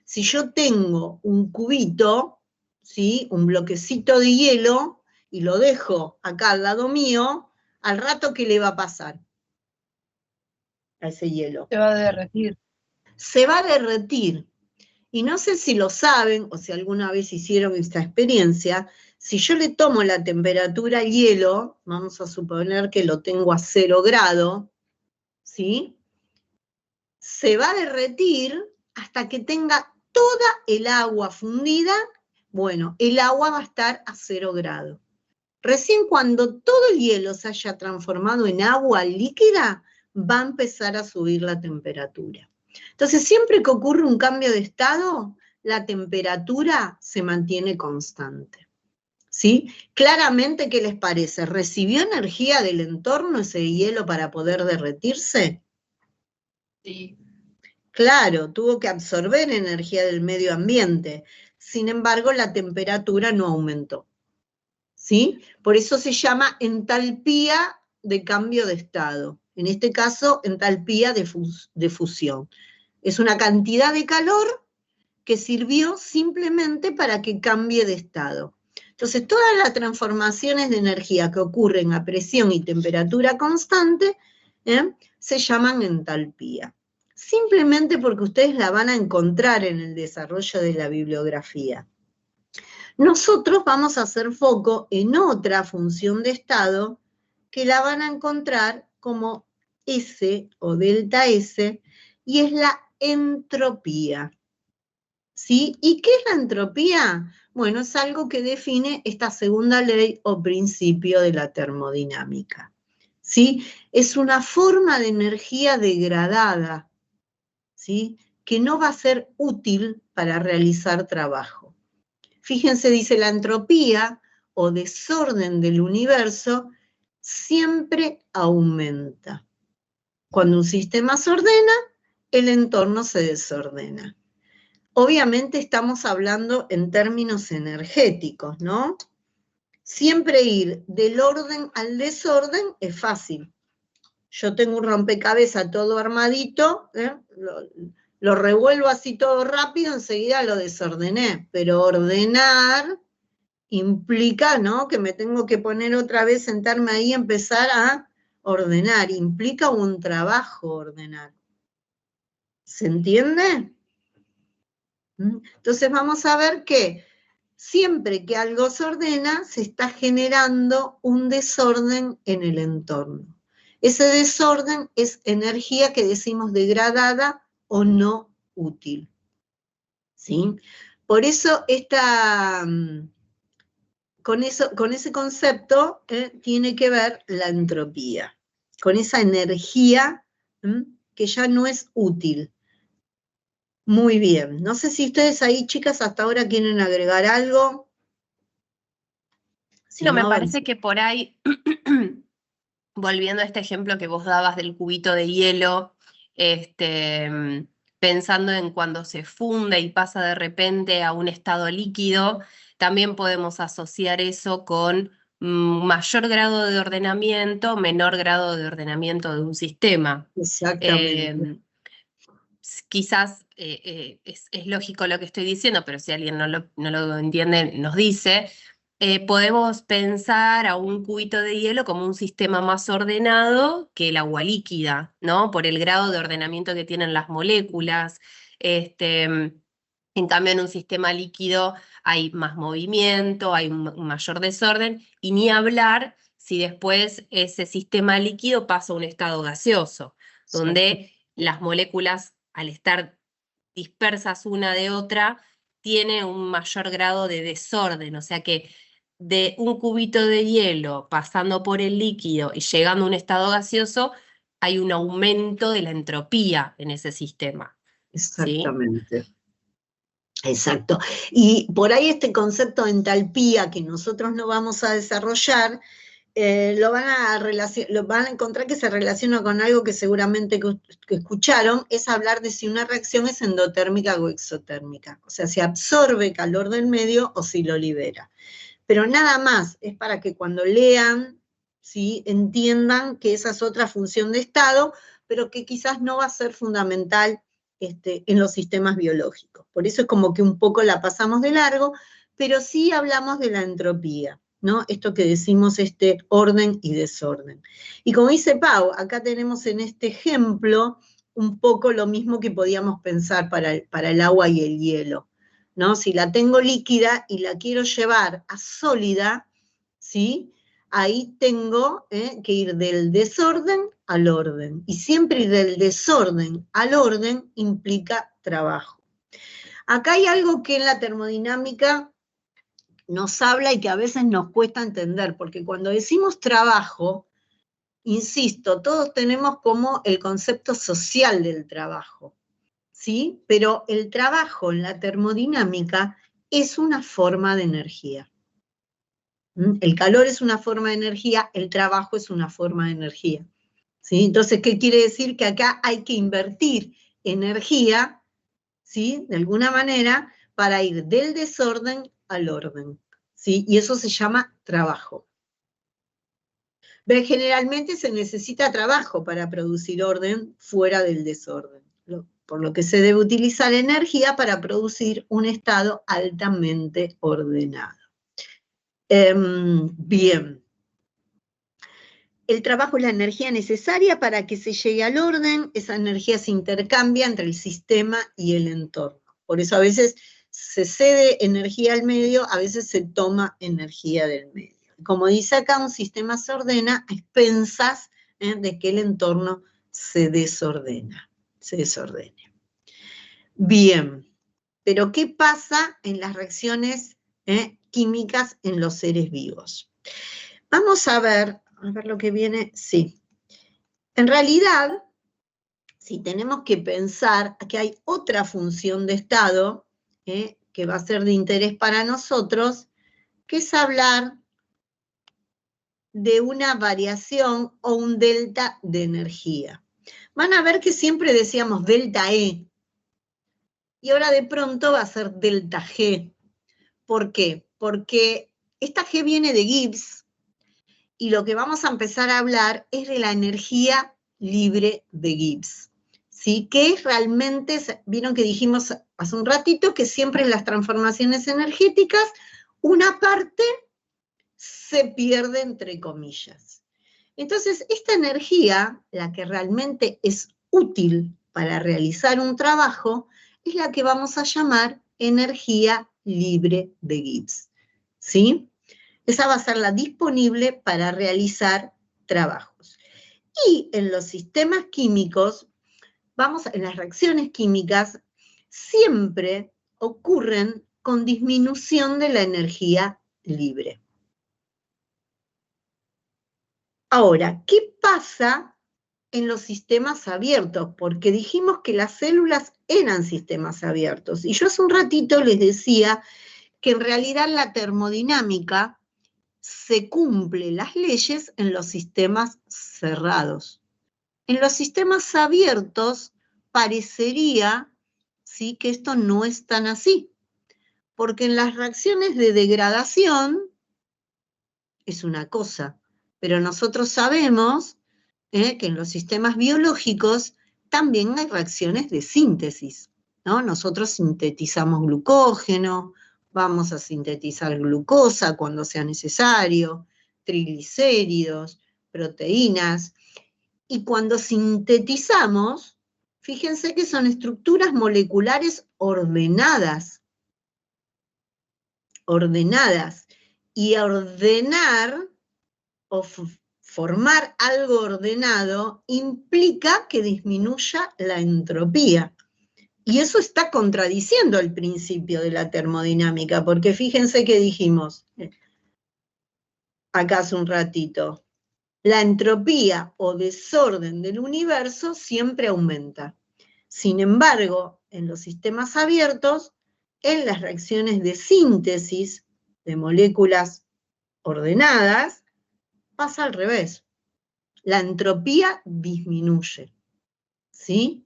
si yo tengo un cubito, ¿sí?, un bloquecito de hielo, y lo dejo acá al lado mío, al rato, ¿qué le va a pasar a ese hielo? Se va a derretir. Se va a derretir. Y no sé si lo saben, o si alguna vez hicieron esta experiencia, si yo le tomo la temperatura al hielo, vamos a suponer que lo tengo a 0 grado, ¿sí?, se va a derretir hasta que tenga toda el agua fundida. Bueno, el agua va a estar a 0 grado. Recién cuando todo el hielo se haya transformado en agua líquida, va a empezar a subir la temperatura. Entonces, siempre que ocurre un cambio de estado, la temperatura se mantiene constante, ¿sí? Claramente, ¿qué les parece? ¿Recibió energía del entorno ese hielo para poder derretirse? Sí. Claro, tuvo que absorber energía del medio ambiente. Sin embargo, la temperatura no aumentó, ¿sí? Por eso se llama entalpía de cambio de estado. En este caso, entalpía de fusión. Es una cantidad de calor que sirvió simplemente para que cambie de estado. Entonces, todas las transformaciones de energía que ocurren a presión y temperatura constante se llaman entalpía. Simplemente porque ustedes la van a encontrar en el desarrollo de la bibliografía. Nosotros vamos a hacer foco en otra función de estado que la van a encontrar como S o delta S, y es la entropía. ¿Sí? ¿Y qué es la entropía? Bueno, es algo que define esta segunda ley o principio de la termodinámica. ¿Sí? Es una forma de energía degradada, ¿sí?, que no va a ser útil para realizar trabajo. Fíjense, dice, la entropía o desorden del universo siempre aumenta. Cuando un sistema se ordena, el entorno se desordena. Obviamente estamos hablando en términos energéticos, ¿no? Siempre ir del orden al desorden es fácil. Yo tengo un rompecabezas todo armadito, lo revuelvo así todo rápido, enseguida lo desordené, pero ordenar implica, ¿no?, que me tengo que poner otra vez, sentarme ahí y empezar a ordenar, implica un trabajo ordenar. ¿Se entiende? Entonces vamos a ver que siempre que algo se ordena, se está generando un desorden en el entorno. Ese desorden es energía que decimos degradada o no útil, ¿sí? Por eso, con ese concepto tiene que ver la entropía, con esa energía que ya no es útil. Muy bien. No sé si ustedes ahí, chicas, hasta ahora quieren agregar algo. Sí, no, me parece que por ahí, volviendo a este ejemplo que vos dabas del cubito de hielo, pensando en cuando se funde y pasa de repente a un estado líquido, también podemos asociar eso con mayor grado de ordenamiento, menor grado de ordenamiento de un sistema. Exactamente. Quizás es lógico lo que estoy diciendo, pero si alguien no lo entiende, nos dice. Podemos pensar a un cubito de hielo como un sistema más ordenado que el agua líquida, ¿no? Por el grado de ordenamiento que tienen las moléculas. En cambio, en un sistema líquido hay más movimiento, hay un mayor desorden, y ni hablar si después ese sistema líquido pasa a un estado gaseoso, donde las moléculas, al estar dispersas una de otra, tienen un mayor grado de desorden, o sea que de un cubito de hielo pasando por el líquido y llegando a un estado gaseoso, hay un aumento de la entropía en ese sistema. Exactamente. ¿Sí? Exacto. Y por ahí este concepto de entalpía que nosotros no vamos a desarrollar, lo van a encontrar que se relaciona con algo que seguramente que escucharon, es hablar de si una reacción es endotérmica o exotérmica, o sea, si absorbe calor del medio o si lo libera. Pero nada más, es para que cuando lean, ¿sí?, entiendan que esa es otra función de estado, pero que quizás no va a ser fundamental en los sistemas biológicos. Por eso es como que un poco la pasamos de largo, pero sí hablamos de la entropía, ¿no? Esto que decimos, orden y desorden. Y como dice Pau, acá tenemos en este ejemplo un poco lo mismo que podíamos pensar para el agua y el hielo, ¿no? Si la tengo líquida y la quiero llevar a sólida, ¿sí?, ahí tengo que ir del desorden al orden. Y siempre ir del desorden al orden implica trabajo. Acá hay algo que en la termodinámica nos habla y que a veces nos cuesta entender, porque cuando decimos trabajo, insisto, todos tenemos como el concepto social del trabajo, ¿sí? Pero el trabajo en la termodinámica es una forma de energía. El calor es una forma de energía, el trabajo es una forma de energía, ¿sí? Entonces, ¿qué quiere decir? Que acá hay que invertir energía, ¿sí?, de alguna manera, para ir del desorden al orden, ¿sí? Y eso se llama trabajo. Pero generalmente se necesita trabajo para producir orden fuera del desorden, por lo que se debe utilizar energía para producir un estado altamente ordenado. Bien. El trabajo es la energía necesaria para que se llegue al orden, esa energía se intercambia entre el sistema y el entorno. Por eso a veces se cede energía al medio, a veces se toma energía del medio. Como dice acá, un sistema se ordena a expensas de que el entorno se desordene. Bien, pero ¿qué pasa en las reacciones químicas en los seres vivos? Vamos a ver lo que viene, sí. En realidad, si tenemos que pensar que hay otra función de estado que va a ser de interés para nosotros, que es hablar de una variación o un delta de energía. Van a ver que siempre decíamos delta E, y ahora de pronto va a ser delta G. ¿Por qué? Porque esta G viene de Gibbs, y lo que vamos a empezar a hablar es de la energía libre de Gibbs, ¿sí? Que es realmente, vieron que dijimos hace un ratito que siempre en las transformaciones energéticas una parte se pierde entre comillas. Entonces, esta energía, la que realmente es útil para realizar un trabajo, es la que vamos a llamar energía libre de Gibbs, ¿sí? Esa va a ser la disponible para realizar trabajos. Y en los sistemas químicos, en las reacciones químicas, siempre ocurren con disminución de la energía libre. Ahora, ¿qué pasa en los sistemas abiertos? Porque dijimos que las células eran sistemas abiertos. Y yo hace un ratito les decía que en realidad la termodinámica se cumplen las leyes en los sistemas cerrados. En los sistemas abiertos parecería, ¿sí?, que esto no es tan así, porque en las reacciones de degradación es una cosa, pero nosotros sabemos que en los sistemas biológicos también hay reacciones de síntesis, ¿no? Nosotros sintetizamos glucógeno, vamos a sintetizar glucosa cuando sea necesario, triglicéridos, proteínas, y cuando sintetizamos, fíjense que son estructuras moleculares ordenadas, y ordenar o formar algo ordenado implica que disminuya la entropía. Y eso está contradiciendo el principio de la termodinámica, porque fíjense que dijimos acá hace un ratito, la entropía o desorden del universo siempre aumenta. Sin embargo, en los sistemas abiertos, en las reacciones de síntesis de moléculas ordenadas, pasa al revés. La entropía disminuye, ¿sí?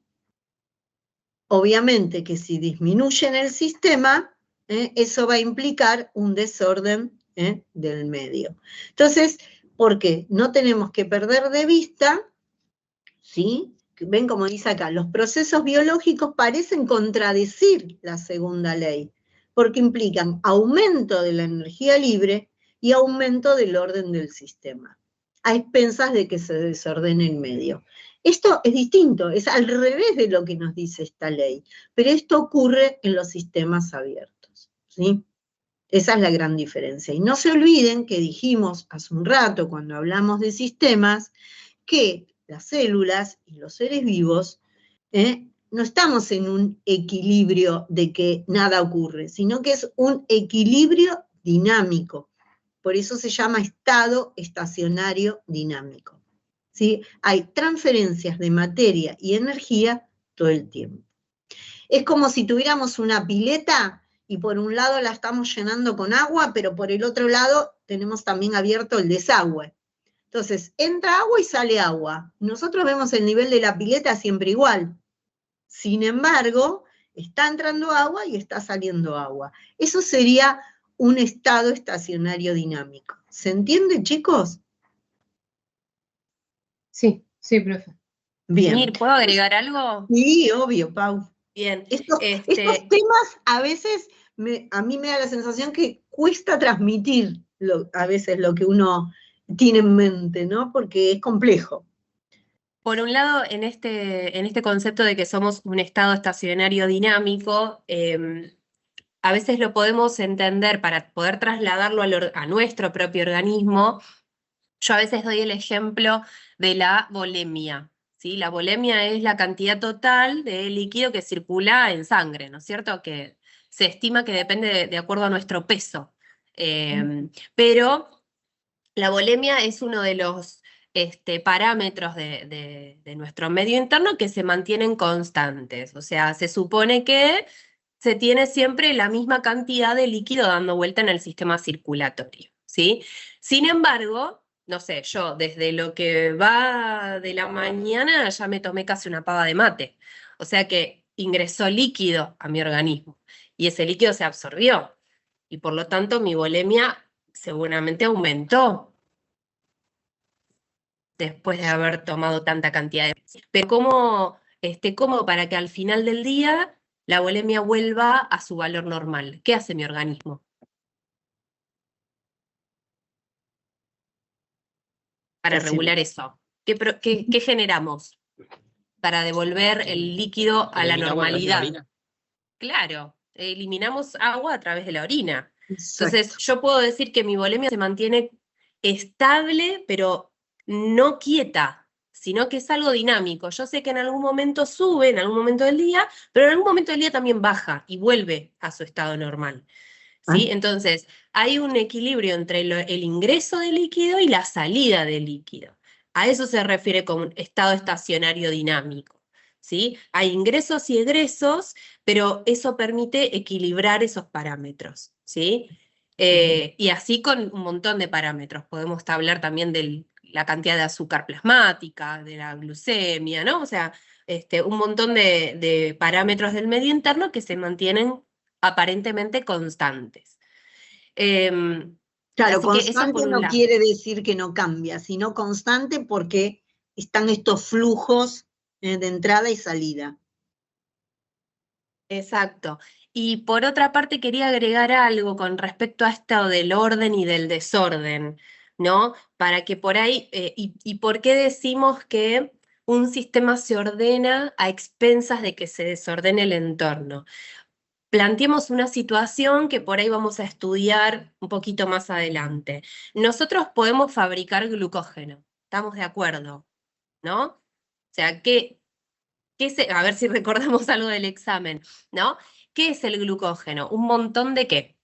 Obviamente que si disminuye en el sistema, eso va a implicar un desorden del medio. Entonces, ¿por qué? No tenemos que perder de vista, ¿sí? Ven como dice acá, los procesos biológicos parecen contradecir la segunda ley, porque implican aumento de la energía libre y aumento del orden del sistema, a expensas de que se desordene el medio. Esto es distinto, es al revés de lo que nos dice esta ley, pero esto ocurre en los sistemas abiertos, ¿sí? Esa es la gran diferencia. Y no se olviden que dijimos hace un rato, cuando hablamos de sistemas, que las células y los seres vivos no estamos en un equilibrio de que nada ocurre, sino que es un equilibrio dinámico. Por eso se llama estado estacionario dinámico. ¿Sí? Hay transferencias de materia y energía todo el tiempo. Es como si tuviéramos una pileta y por un lado la estamos llenando con agua, pero por el otro lado tenemos también abierto el desagüe. Entonces, entra agua y sale agua. Nosotros vemos el nivel de la pileta siempre igual. Sin embargo, está entrando agua y está saliendo agua. Eso sería un estado estacionario dinámico. ¿Se entiende, chicos? Sí, sí, profe. Bien. Mir, ¿puedo agregar algo? Sí, obvio, Pau. Bien. Estos temas a veces a mí me da la sensación que cuesta transmitir a veces lo que uno tiene en mente, ¿no? Porque es complejo. Por un lado, en este concepto de que somos un estado estacionario dinámico, a veces lo podemos entender para poder trasladarlo a nuestro propio organismo. Yo a veces doy el ejemplo de la volemia, ¿sí? La volemia es la cantidad total de líquido que circula en sangre, ¿no es cierto? Que se estima que depende de acuerdo a nuestro peso. Pero la volemia es uno de los parámetros de nuestro medio interno que se mantienen constantes. O sea, se supone que se tiene siempre la misma cantidad de líquido dando vuelta en el sistema circulatorio, ¿sí? Sin embargo, no sé, yo desde lo que va de la mañana ya me tomé casi una pava de mate. O sea que ingresó líquido a mi organismo y ese líquido se absorbió. Y por lo tanto mi volemia seguramente aumentó después de haber tomado tanta cantidad de... Pero ¿cómo para que al final del día la volemia vuelva a su valor normal? ¿Qué hace mi organismo para regular eso? ¿Qué generamos para devolver el líquido a la normalidad? Claro, eliminamos agua a través de la orina. Entonces, yo puedo decir que mi volemia se mantiene estable, pero no quieta, sino que es algo dinámico. Yo sé que en algún momento sube, en algún momento del día, pero en algún momento del día también baja y vuelve a su estado normal. ¿Sí? Entonces, hay un equilibrio entre el ingreso de líquido y la salida de líquido. A eso se refiere como un estado estacionario dinámico. ¿Sí? Hay ingresos y egresos, pero eso permite equilibrar esos parámetros. ¿Sí? Y así con un montón de parámetros. Podemos hablar también de la cantidad de azúcar plasmática, de la glucemia, ¿no? O sea, un montón de parámetros del medio interno que se mantienen aparentemente constantes. Claro, constante no quiere decir que no cambia, sino constante porque están estos flujos de entrada y salida. Exacto. Y por otra parte quería agregar algo con respecto a esto del orden y del desorden, ¿no? Para que por ahí, y por qué decimos que un sistema se ordena a expensas de que se desordene el entorno. Planteemos una situación que por ahí vamos a estudiar un poquito más adelante. Nosotros podemos fabricar glucógeno, ¿estamos de acuerdo? ¿No? O sea, a ver si recordamos algo del examen, ¿no? ¿Qué es el glucógeno? ¿Un montón de qué?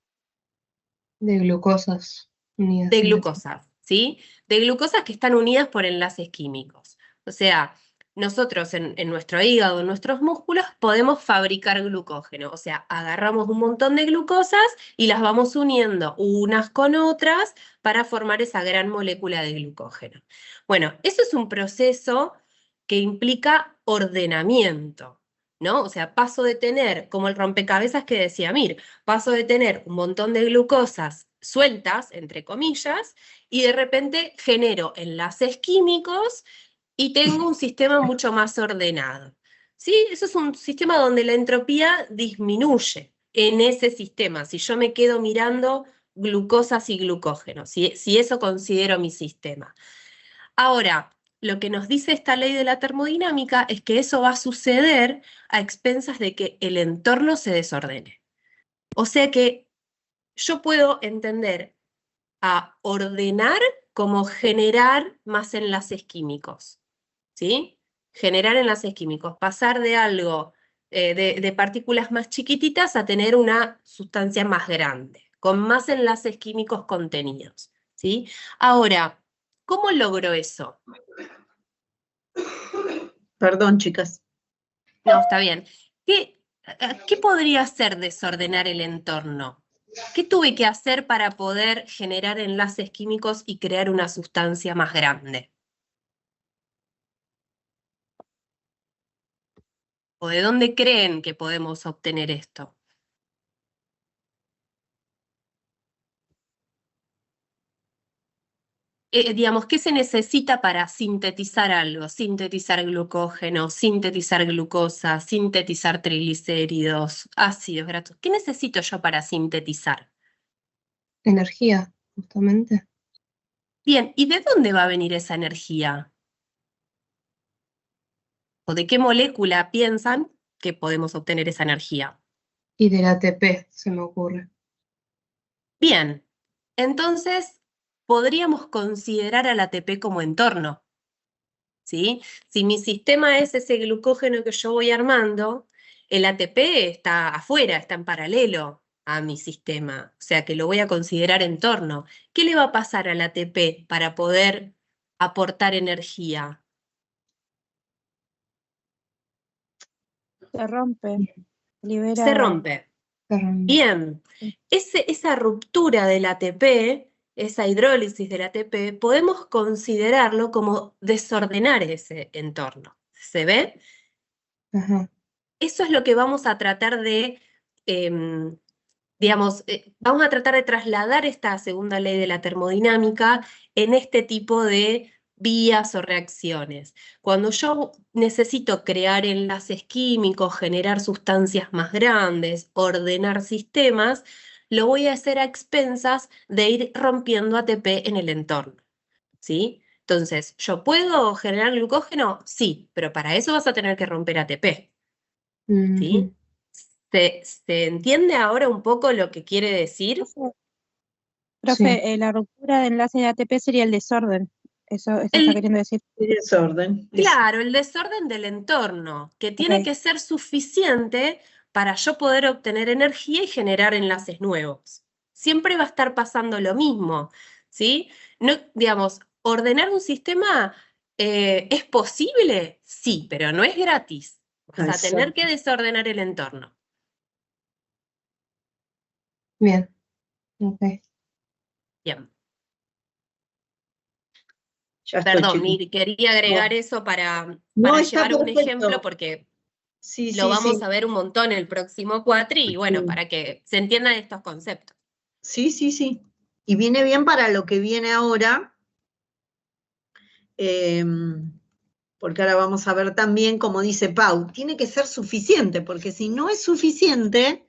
De glucosas. De glucosas, ¿sí? De glucosas que están unidas por enlaces químicos. O sea, nosotros en nuestro hígado, en nuestros músculos, podemos fabricar glucógeno. O sea, agarramos un montón de glucosas y las vamos uniendo unas con otras para formar esa gran molécula de glucógeno. Bueno, eso es un proceso que implica ordenamiento. ¿no? O sea, paso de tener, como el rompecabezas que decía Mir, paso de tener un montón de glucosas sueltas, entre comillas, y de repente genero enlaces químicos y tengo un sistema mucho más ordenado. ¿Sí? Eso es un sistema donde la entropía disminuye en ese sistema, si yo me quedo mirando glucosas y glucógenos, si eso considero mi sistema. Ahora, lo que nos dice esta ley de la termodinámica es que eso va a suceder a expensas de que el entorno se desordene. O sea que yo puedo entender a ordenar como generar más enlaces químicos, ¿sí? Generar enlaces químicos, pasar de algo, de partículas más chiquititas a tener una sustancia más grande, con más enlaces químicos contenidos, ¿sí? Ahora, ¿cómo logro eso? Perdón, chicas. No, está bien. ¿Qué podría hacer desordenar el entorno? ¿Qué tuve que hacer para poder generar enlaces químicos y crear una sustancia más grande? ¿O de dónde creen que podemos obtener esto? Digamos, ¿qué se necesita para sintetizar algo? Sintetizar glucógeno, sintetizar glucosa, sintetizar triglicéridos, ácidos grasos. ¿Qué necesito yo para sintetizar? Energía, justamente. Bien, ¿y de dónde va a venir esa energía? ¿O de qué molécula piensan que podemos obtener esa energía? Y del ATP, se me ocurre. Bien, entonces podríamos considerar al ATP como entorno, ¿sí? Si mi sistema es ese glucógeno que yo voy armando, el ATP está afuera, está en paralelo a mi sistema, o sea que lo voy a considerar entorno. ¿Qué le va a pasar al ATP para poder aportar energía? Se rompe, libera. Se rompe. Bien, esa ruptura del ATP, esa hidrólisis del ATP, podemos considerarlo como desordenar ese entorno. ¿Se ve? Ajá. Eso es lo que vamos a tratar de, digamos, vamos a tratar de trasladar esta segunda ley de la termodinámica en este tipo de vías o reacciones. Cuando yo necesito crear enlaces químicos, generar sustancias más grandes, ordenar sistemas, lo voy a hacer a expensas de ir rompiendo ATP en el entorno, ¿sí? Entonces, ¿yo puedo generar glucógeno? Sí, pero para eso vas a tener que romper ATP, ¿sí? ¿Se entiende ahora un poco lo que quiere decir? Profe, la ruptura de enlace de ATP sería el desorden. Eso está queriendo decir. El desorden. Claro, el desorden del entorno, que tiene que ser suficiente para yo poder obtener energía y generar enlaces nuevos. Siempre va a estar pasando lo mismo, ¿sí? No, digamos, ordenar un sistema ¿es posible? Sí, pero no es gratis. Vas a tener que desordenar el entorno. Bien. Ok. Bien. Perdón, quería agregar eso para No, llevar está un perfecto. ejemplo porque Sí, lo sí, vamos sí. a ver un montón el próximo cuatri y bueno, Sí. para que se entiendan estos conceptos. Sí, sí, sí. Y viene bien para lo que viene ahora, porque ahora vamos a ver también, como dice Pau, tiene que ser suficiente, porque si no es suficiente,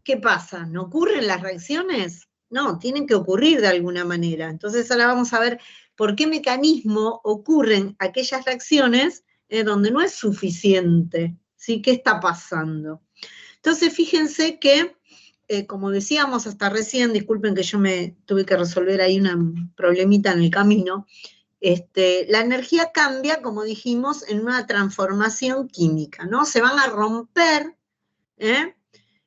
¿qué pasa? ¿No ocurren las reacciones? No, tienen que ocurrir de alguna manera. Entonces ahora vamos a ver por qué mecanismo ocurren aquellas reacciones donde no es suficiente, ¿sí? ¿Qué está pasando? Entonces fíjense que, como decíamos hasta recién, disculpen que yo me tuve que resolver ahí una problemita en el camino, la energía cambia, como dijimos, en una transformación química, ¿no? Se van a romper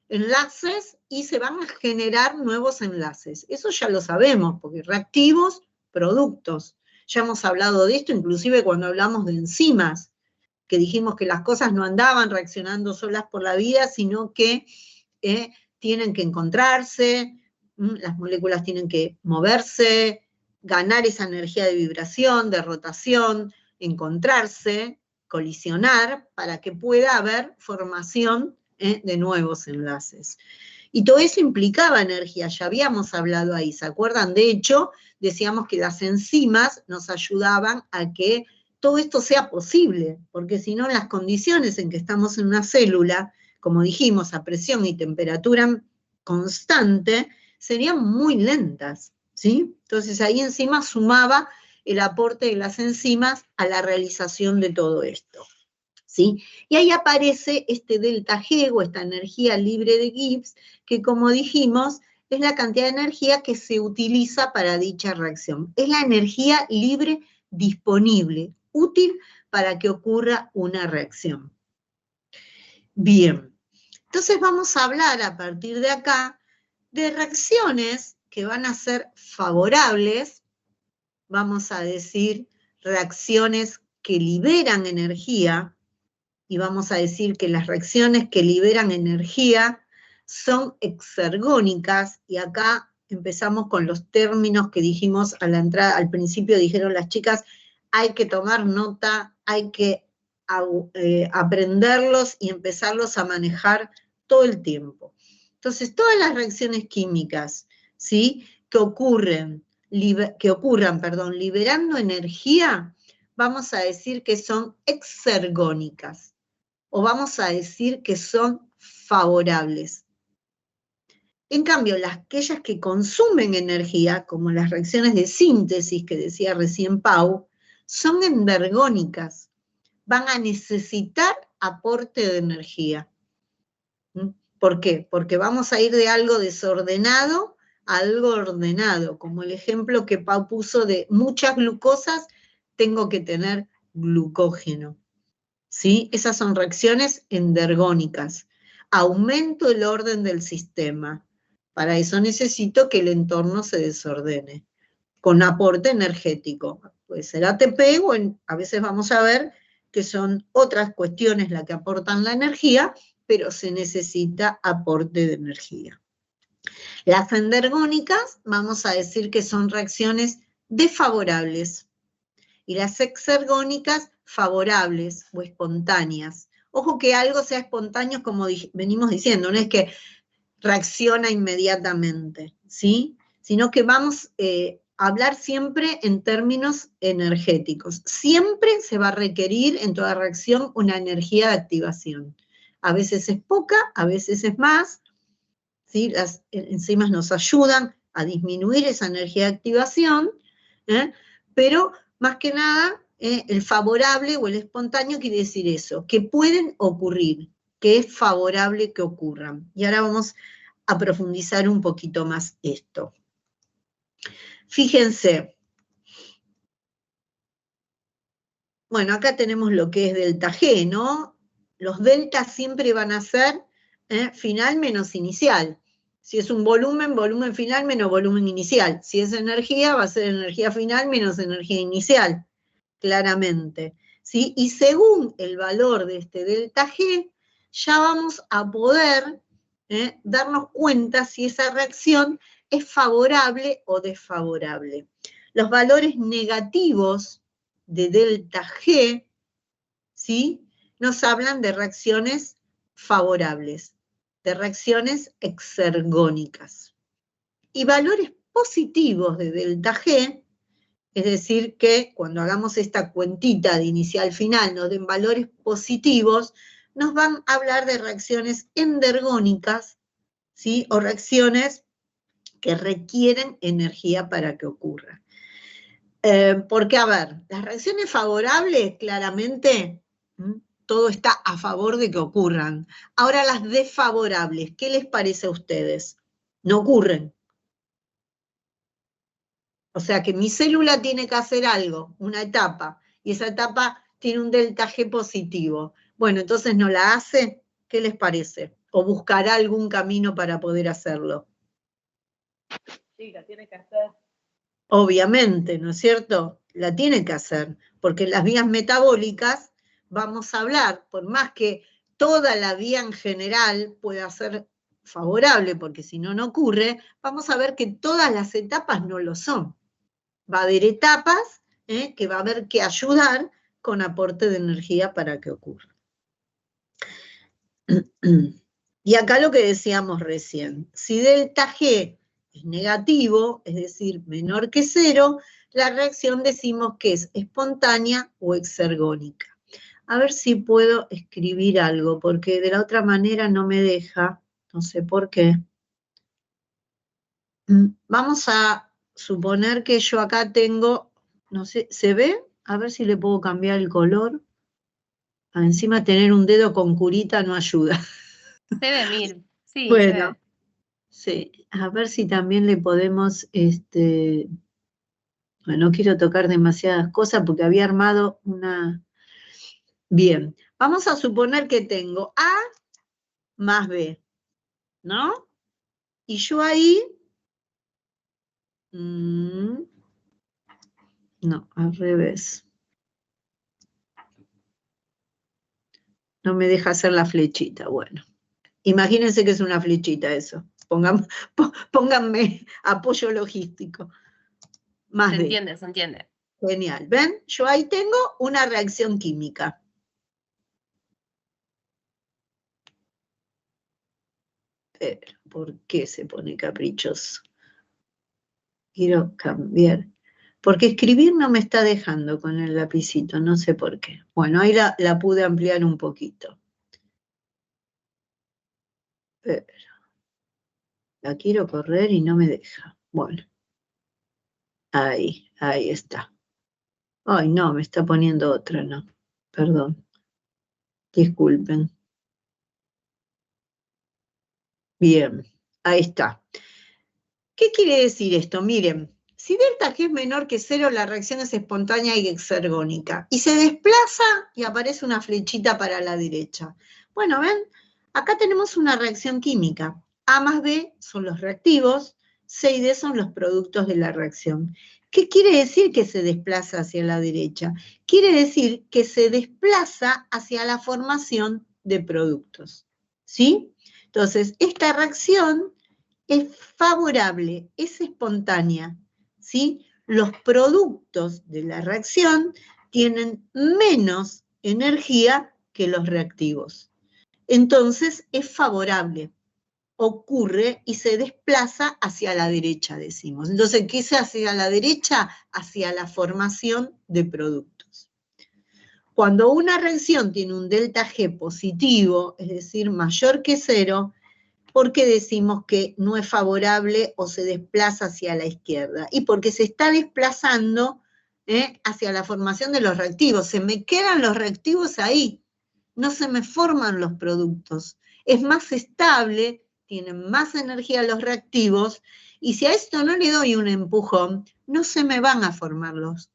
enlaces y se van a generar nuevos enlaces. Eso ya lo sabemos, porque reactivos, productos. Ya hemos hablado de esto, inclusive cuando hablamos de enzimas, que dijimos que las cosas no andaban reaccionando solas por la vida, sino que tienen que encontrarse, las moléculas tienen que moverse, ganar esa energía de vibración, de rotación, encontrarse, colisionar para que pueda haber formación de nuevos enlaces. Y todo eso implicaba energía, ya habíamos hablado ahí, ¿se acuerdan? De hecho, decíamos que las enzimas nos ayudaban a que todo esto sea posible, porque si no, las condiciones en que estamos en una célula, como dijimos, a presión y temperatura constante, serían muy lentas, ¿sí? Entonces ahí encima sumaba el aporte de las enzimas a la realización de todo esto, ¿sí? Y ahí aparece este delta G, o esta energía libre de Gibbs, que como dijimos, es la cantidad de energía que se utiliza para dicha reacción. Es la energía libre disponible, útil para que ocurra una reacción. Bien, entonces vamos a hablar a partir de acá de reacciones que van a ser favorables, vamos a decir reacciones que liberan energía, y vamos a decir que las reacciones que liberan energía son exergónicas, y acá empezamos con los términos que dijimos a la entrada, al principio dijeron las chicas, hay que tomar nota, hay que aprenderlos y empezarlos a manejar todo el tiempo. Entonces, todas las reacciones químicas, ¿sí?, que ocurran, liberando energía, vamos a decir que son exergónicas, o vamos a decir que son favorables. En cambio, aquellas que consumen energía, como las reacciones de síntesis que decía recién Pau, son endergónicas, van a necesitar aporte de energía. ¿Por qué? Porque vamos a ir de algo desordenado a algo ordenado, como el ejemplo que Pau puso de muchas glucosas, tengo que tener glucógeno. ¿Sí? Esas son reacciones endergónicas. Aumento el orden del sistema. Para eso necesito que el entorno se desordene, con aporte energético. Puede ser ATP, o a veces vamos a ver que son otras cuestiones las que aportan la energía, pero se necesita aporte de energía. Las endergónicas, vamos a decir que son reacciones desfavorables, y las exergónicas, favorables o espontáneas. Ojo que algo sea espontáneo, como venimos diciendo, no es que reacciona inmediatamente, ¿sí? Sino que vamos a hablar siempre en términos energéticos. Siempre se va a requerir en toda reacción una energía de activación. A veces es poca, a veces es más, ¿sí? Las enzimas nos ayudan a disminuir esa energía de activación, pero más que nada, el favorable o el espontáneo quiere decir eso, que pueden ocurrir, que es favorable que ocurran. Y ahora vamos a profundizar un poquito más esto. Fíjense. Bueno, acá tenemos lo que es delta G, ¿no? Los deltas siempre van a ser final menos inicial. Si es un volumen, volumen final menos volumen inicial. Si es energía, va a ser energía final menos energía inicial, claramente, ¿sí? Y según el valor de este delta G, ya vamos a poder darnos cuenta si esa reacción es favorable o desfavorable. Los valores negativos de delta G, ¿sí?, nos hablan de reacciones favorables, de reacciones exergónicas. Y valores positivos de delta G, es decir, que cuando hagamos esta cuentita de inicial-final nos den valores positivos, nos van a hablar de reacciones endergónicas, ¿sí?, o reacciones que requieren energía para que ocurra. Porque, a ver, las reacciones favorables, claramente, todo está a favor de que ocurran. Ahora las desfavorables, ¿qué les parece a ustedes? No ocurren. O sea que mi célula tiene que hacer algo, una etapa, y esa etapa tiene un delta G positivo. Bueno, entonces no la hace, ¿qué les parece? ¿O buscará algún camino para poder hacerlo? Sí, la tiene que hacer. Obviamente, ¿no es cierto? La tiene que hacer, porque las vías metabólicas, vamos a hablar, por más que toda la vía en general pueda ser favorable, porque si no, no ocurre, vamos a ver que todas las etapas no lo son. Va a haber etapas que va a haber que ayudar con aporte de energía para que ocurra. Y acá lo que decíamos recién, si delta G es negativo, es decir, menor que 0, la reacción decimos que es espontánea o exergónica. A ver si puedo escribir algo, porque de la otra manera no me deja, no sé por qué. Vamos a suponer que yo acá tengo, no sé, ¿se ve? A ver si le puedo cambiar el color. Encima tener un dedo con curita no ayuda. Se ve, Mir. Sí, Bueno, se ve. sí, a ver si también le podemos, bueno, no quiero tocar demasiadas cosas porque había armado una... Bien, vamos a suponer que tengo A más B, ¿no? Y yo ahí... no, al revés. No me deja hacer la flechita, bueno. Imagínense que es una flechita eso. Pónganme apoyo logístico. Más Se B. entiende, se entiende. Genial. ¿Ven? Yo ahí tengo una reacción química. Pero, ¿por qué se pone caprichoso? Quiero cambiar. Porque escribir no me está dejando con el lapicito, no sé por qué. Bueno, ahí la pude ampliar un poquito. Pero la quiero correr y no me deja. Bueno. Ahí está. Ay, no, me está poniendo otra, no. Perdón. Disculpen. Bien, ahí está. ¿Qué quiere decir esto? Miren, si delta G es menor que 0, la reacción es espontánea y exergónica. Y se desplaza y aparece una flechita para la derecha. Bueno, ¿ven? Acá tenemos una reacción química. A más B son los reactivos, C y D son los productos de la reacción. ¿Qué quiere decir que se desplaza hacia la derecha? Quiere decir que se desplaza hacia la formación de productos. ¿Sí? Entonces, esta reacción es favorable, es espontánea, ¿sí? Los productos de la reacción tienen menos energía que los reactivos. Entonces, es favorable, ocurre y se desplaza hacia la derecha, decimos. Entonces, ¿qué es hacia la derecha? Hacia la formación de productos. Cuando una reacción tiene un delta G positivo, es decir, mayor que 0, ¿por qué decimos que no es favorable o se desplaza hacia la izquierda? Y porque se está desplazando hacia la formación de los reactivos. Se me quedan los reactivos ahí, no se me forman los productos. Es más estable, tienen más energía los reactivos, y si a esto no le doy un empujón, no se me van a formar los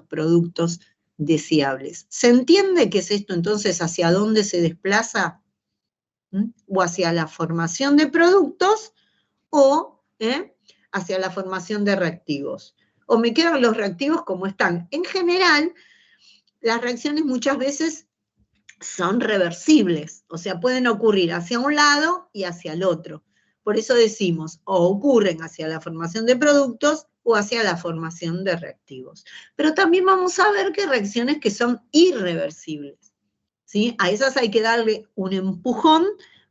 productos deseables. ¿Se entiende qué es esto entonces? ¿Hacia dónde se desplaza? O hacia la formación de productos o hacia la formación de reactivos. O me quedan los reactivos como están. En general, las reacciones muchas veces son reversibles, o sea, pueden ocurrir hacia un lado y hacia el otro. Por eso decimos, o ocurren hacia la formación de productos o hacia la formación de reactivos. Pero también vamos a ver que hay reacciones que son irreversibles. ¿Sí? A esas hay que darle un empujón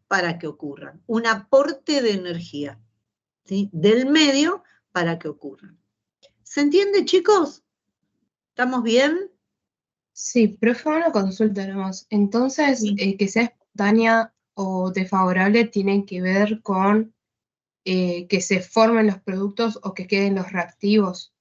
para que ocurran, un aporte de energía, ¿sí? Del medio para que ocurran. ¿Se entiende, chicos? ¿Estamos bien? Sí, profe, una consulta nomás. Entonces, Sí. que sea espontánea o desfavorable tiene que ver con que se formen los productos o que queden los reactivos.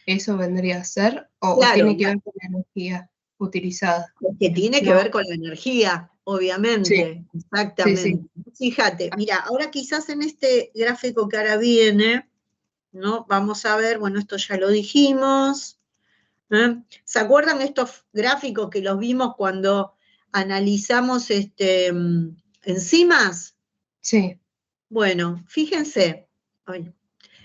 ¿Eso vendría a ser? ¿O Claro, tiene que ver con la energía utilizada? que tiene que No. ver con la energía, obviamente, Sí, exactamente. sí. Fíjate, mira, ahora quizás en este gráfico que ahora viene, ¿no? Vamos a ver, bueno, esto ya lo dijimos. ¿Se acuerdan estos gráficos que los vimos cuando analizamos enzimas? Sí. Bueno, fíjense,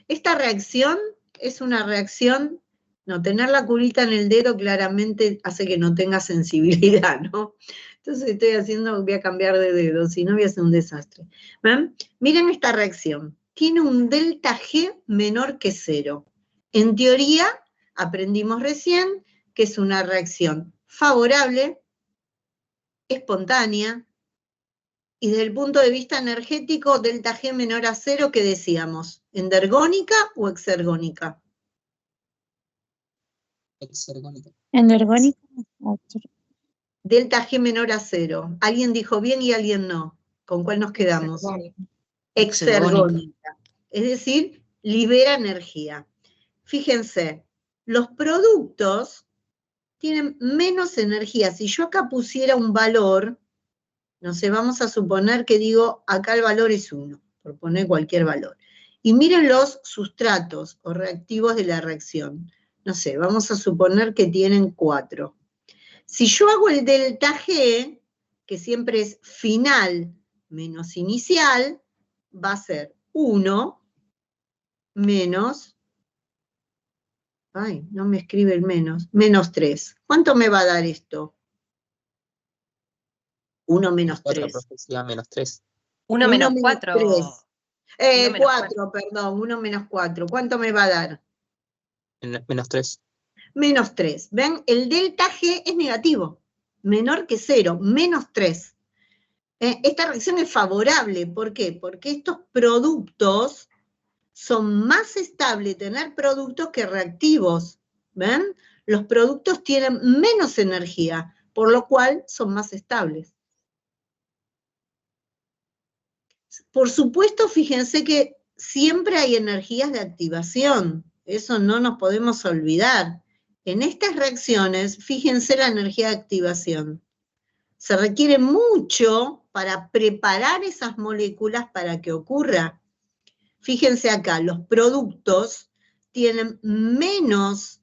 esta reacción es una reacción, no, tener la curita en el dedo claramente hace que no tenga sensibilidad, ¿no? Entonces voy a cambiar de dedo, si no voy a hacer un desastre. ¿Ven? Miren esta reacción, tiene un delta G menor que 0. En teoría, aprendimos recién que es una reacción favorable, espontánea, y desde el punto de vista energético, delta G menor a 0, ¿qué decíamos? ¿Endergónica o exergónica? Exergónica. Energónica. Delta G menor a 0. Alguien dijo bien y alguien no. ¿Con cuál nos quedamos? Exergónica. Es decir, libera energía. Fíjense, los productos tienen menos energía. Si yo acá pusiera un valor, no sé, vamos a suponer que digo, acá el valor es 1, por poner cualquier valor. Y miren los sustratos o reactivos de la reacción. No sé, vamos a suponer que tienen 4. Si yo hago el delta G, que siempre es final menos inicial, va a ser 1 menos, ay, no me escribe el menos 3. ¿Cuánto me va a dar esto? 1 menos 3. Menos 3. 1 menos 4. 4, perdón, 1 menos 4. ¿Cuánto me va a dar? Menos 3. Menos 3. ¿Ven? El delta G es negativo, menor que 0, menos 3. Esta reacción es favorable. ¿Por qué? Porque estos productos son más estables tener productos que reactivos. ¿Ven? Los productos tienen menos energía, por lo cual son más estables. Por supuesto, fíjense que siempre hay energías de activación. Eso no nos podemos olvidar. En estas reacciones, fíjense la energía de activación. Se requiere mucho para preparar esas moléculas para que ocurra. Fíjense acá, los productos tienen menos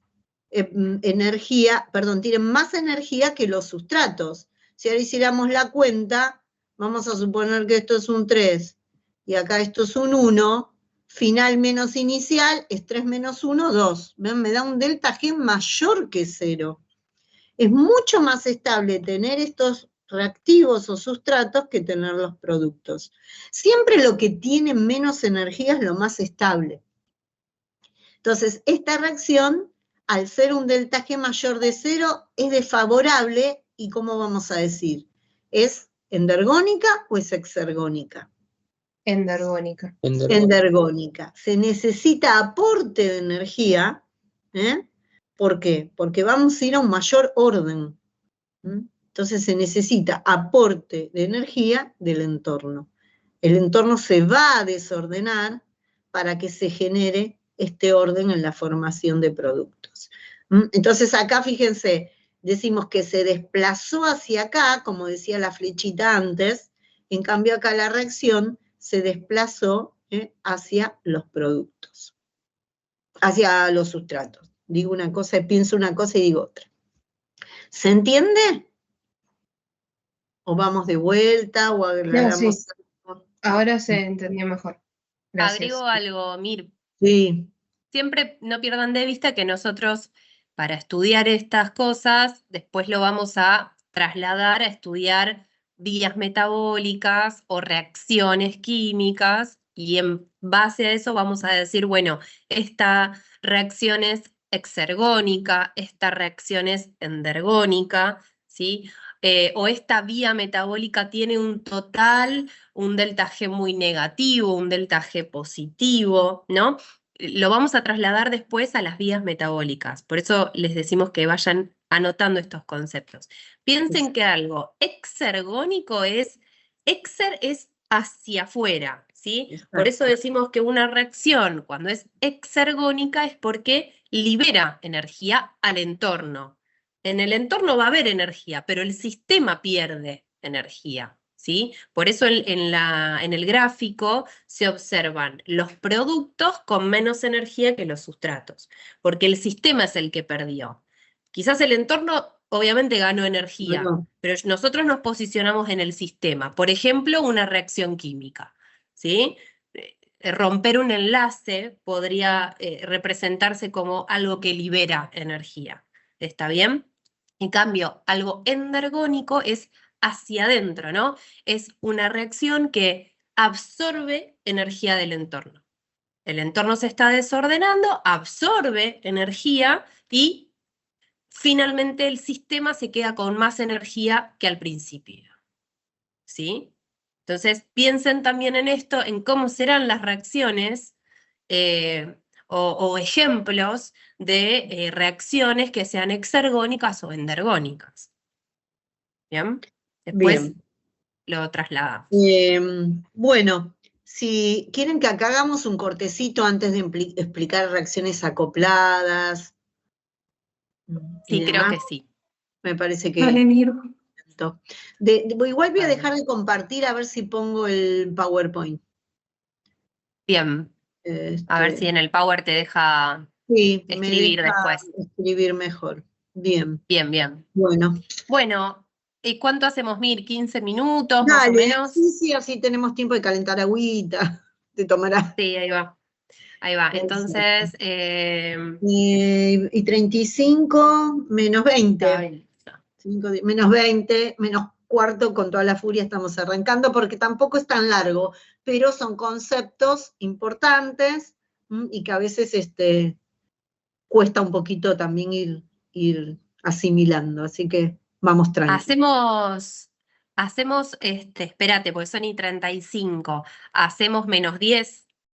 energía, perdón, tienen más energía que los sustratos. Si ahora hiciéramos la cuenta, vamos a suponer que esto es un 3, y acá esto es un 1, final menos inicial es 3 menos 1, 2. ¿Ven? Me da un delta G mayor que 0. Es mucho más estable tener estos reactivos o sustratos que tener los productos. Siempre lo que tiene menos energía es lo más estable. Entonces, esta reacción, al ser un delta G mayor de 0, es desfavorable, y ¿cómo vamos a decir? ¿Es endergónica o es exergónica? Endergónica. Endergónica. Se necesita aporte de energía. ¿Por qué? Porque vamos a ir a un mayor orden. Entonces se necesita aporte de energía del entorno. El entorno se va a desordenar para que se genere este orden en la formación de productos. Entonces acá, fíjense, decimos que se desplazó hacia acá, como decía la flechita antes, en cambio acá la reacción se desplazó hacia los productos, hacia los sustratos. Digo una cosa, pienso una cosa y digo otra. ¿Se entiende? ¿O vamos de vuelta? ¿O agregamos? No, sí. Ahora se entendió mejor. Gracias. Agrego algo, Mir. Sí. Siempre no pierdan de vista que nosotros, para estudiar estas cosas, después lo vamos a trasladar a estudiar vías metabólicas o reacciones químicas, y en base a eso vamos a decir, bueno, esta reacción es exergónica, esta reacción es endergónica, ¿sí? O esta vía metabólica tiene un total, un delta G muy negativo, un delta G positivo, ¿no? Lo vamos a trasladar después a las vías metabólicas. Por eso les decimos que vayan anotando estos conceptos. Piensen que algo exergónico es hacia afuera, ¿sí? Por eso decimos que una reacción, cuando es exergónica, es porque libera energía al entorno. En el entorno va a haber energía, pero el sistema pierde energía, ¿sí? Por eso en el gráfico se observan los productos con menos energía que los sustratos, porque el sistema es el que perdió. Quizás el entorno obviamente ganó energía, pero nosotros nos posicionamos en el sistema. Por ejemplo, una reacción química, ¿sí? Romper un enlace podría representarse como algo que libera energía. ¿Está bien? En cambio, algo endergónico es hacia adentro, ¿no? Es una reacción que absorbe energía del entorno. El entorno se está desordenando, absorbe energía y finalmente el sistema se queda con más energía que al principio. ¿Sí? Entonces, piensen también en esto, en cómo serán las reacciones o ejemplos de reacciones que sean exergónicas o endergónicas. ¿Bien? Después Bien. lo trasladamos. Bueno, si quieren que acá hagamos un cortecito antes de explicar reacciones acopladas y Sí, creo demás, que sí. me parece que... Dale, Mir. Igual voy a dejar de compartir a ver si pongo el PowerPoint. Bien. A ver si en el Power te deja sí, me escribir deja después. escribir mejor. Bien. Bien, bien. Bueno. Bueno, ¿cuánto hacemos, Mir? ¿15 minutos más o Dale, menos? sí, así tenemos tiempo de calentar agüita, de tomar agua. Sí, ahí va. Ahí va. Entonces, y 35 menos 20. Menos 20, menos cuarto, con toda la furia estamos arrancando, porque tampoco es tan largo, pero son conceptos importantes y que a veces cuesta un poquito también ir asimilando, así que vamos tranquilos. hacemos, espérate, porque son y 35, hacemos menos 10.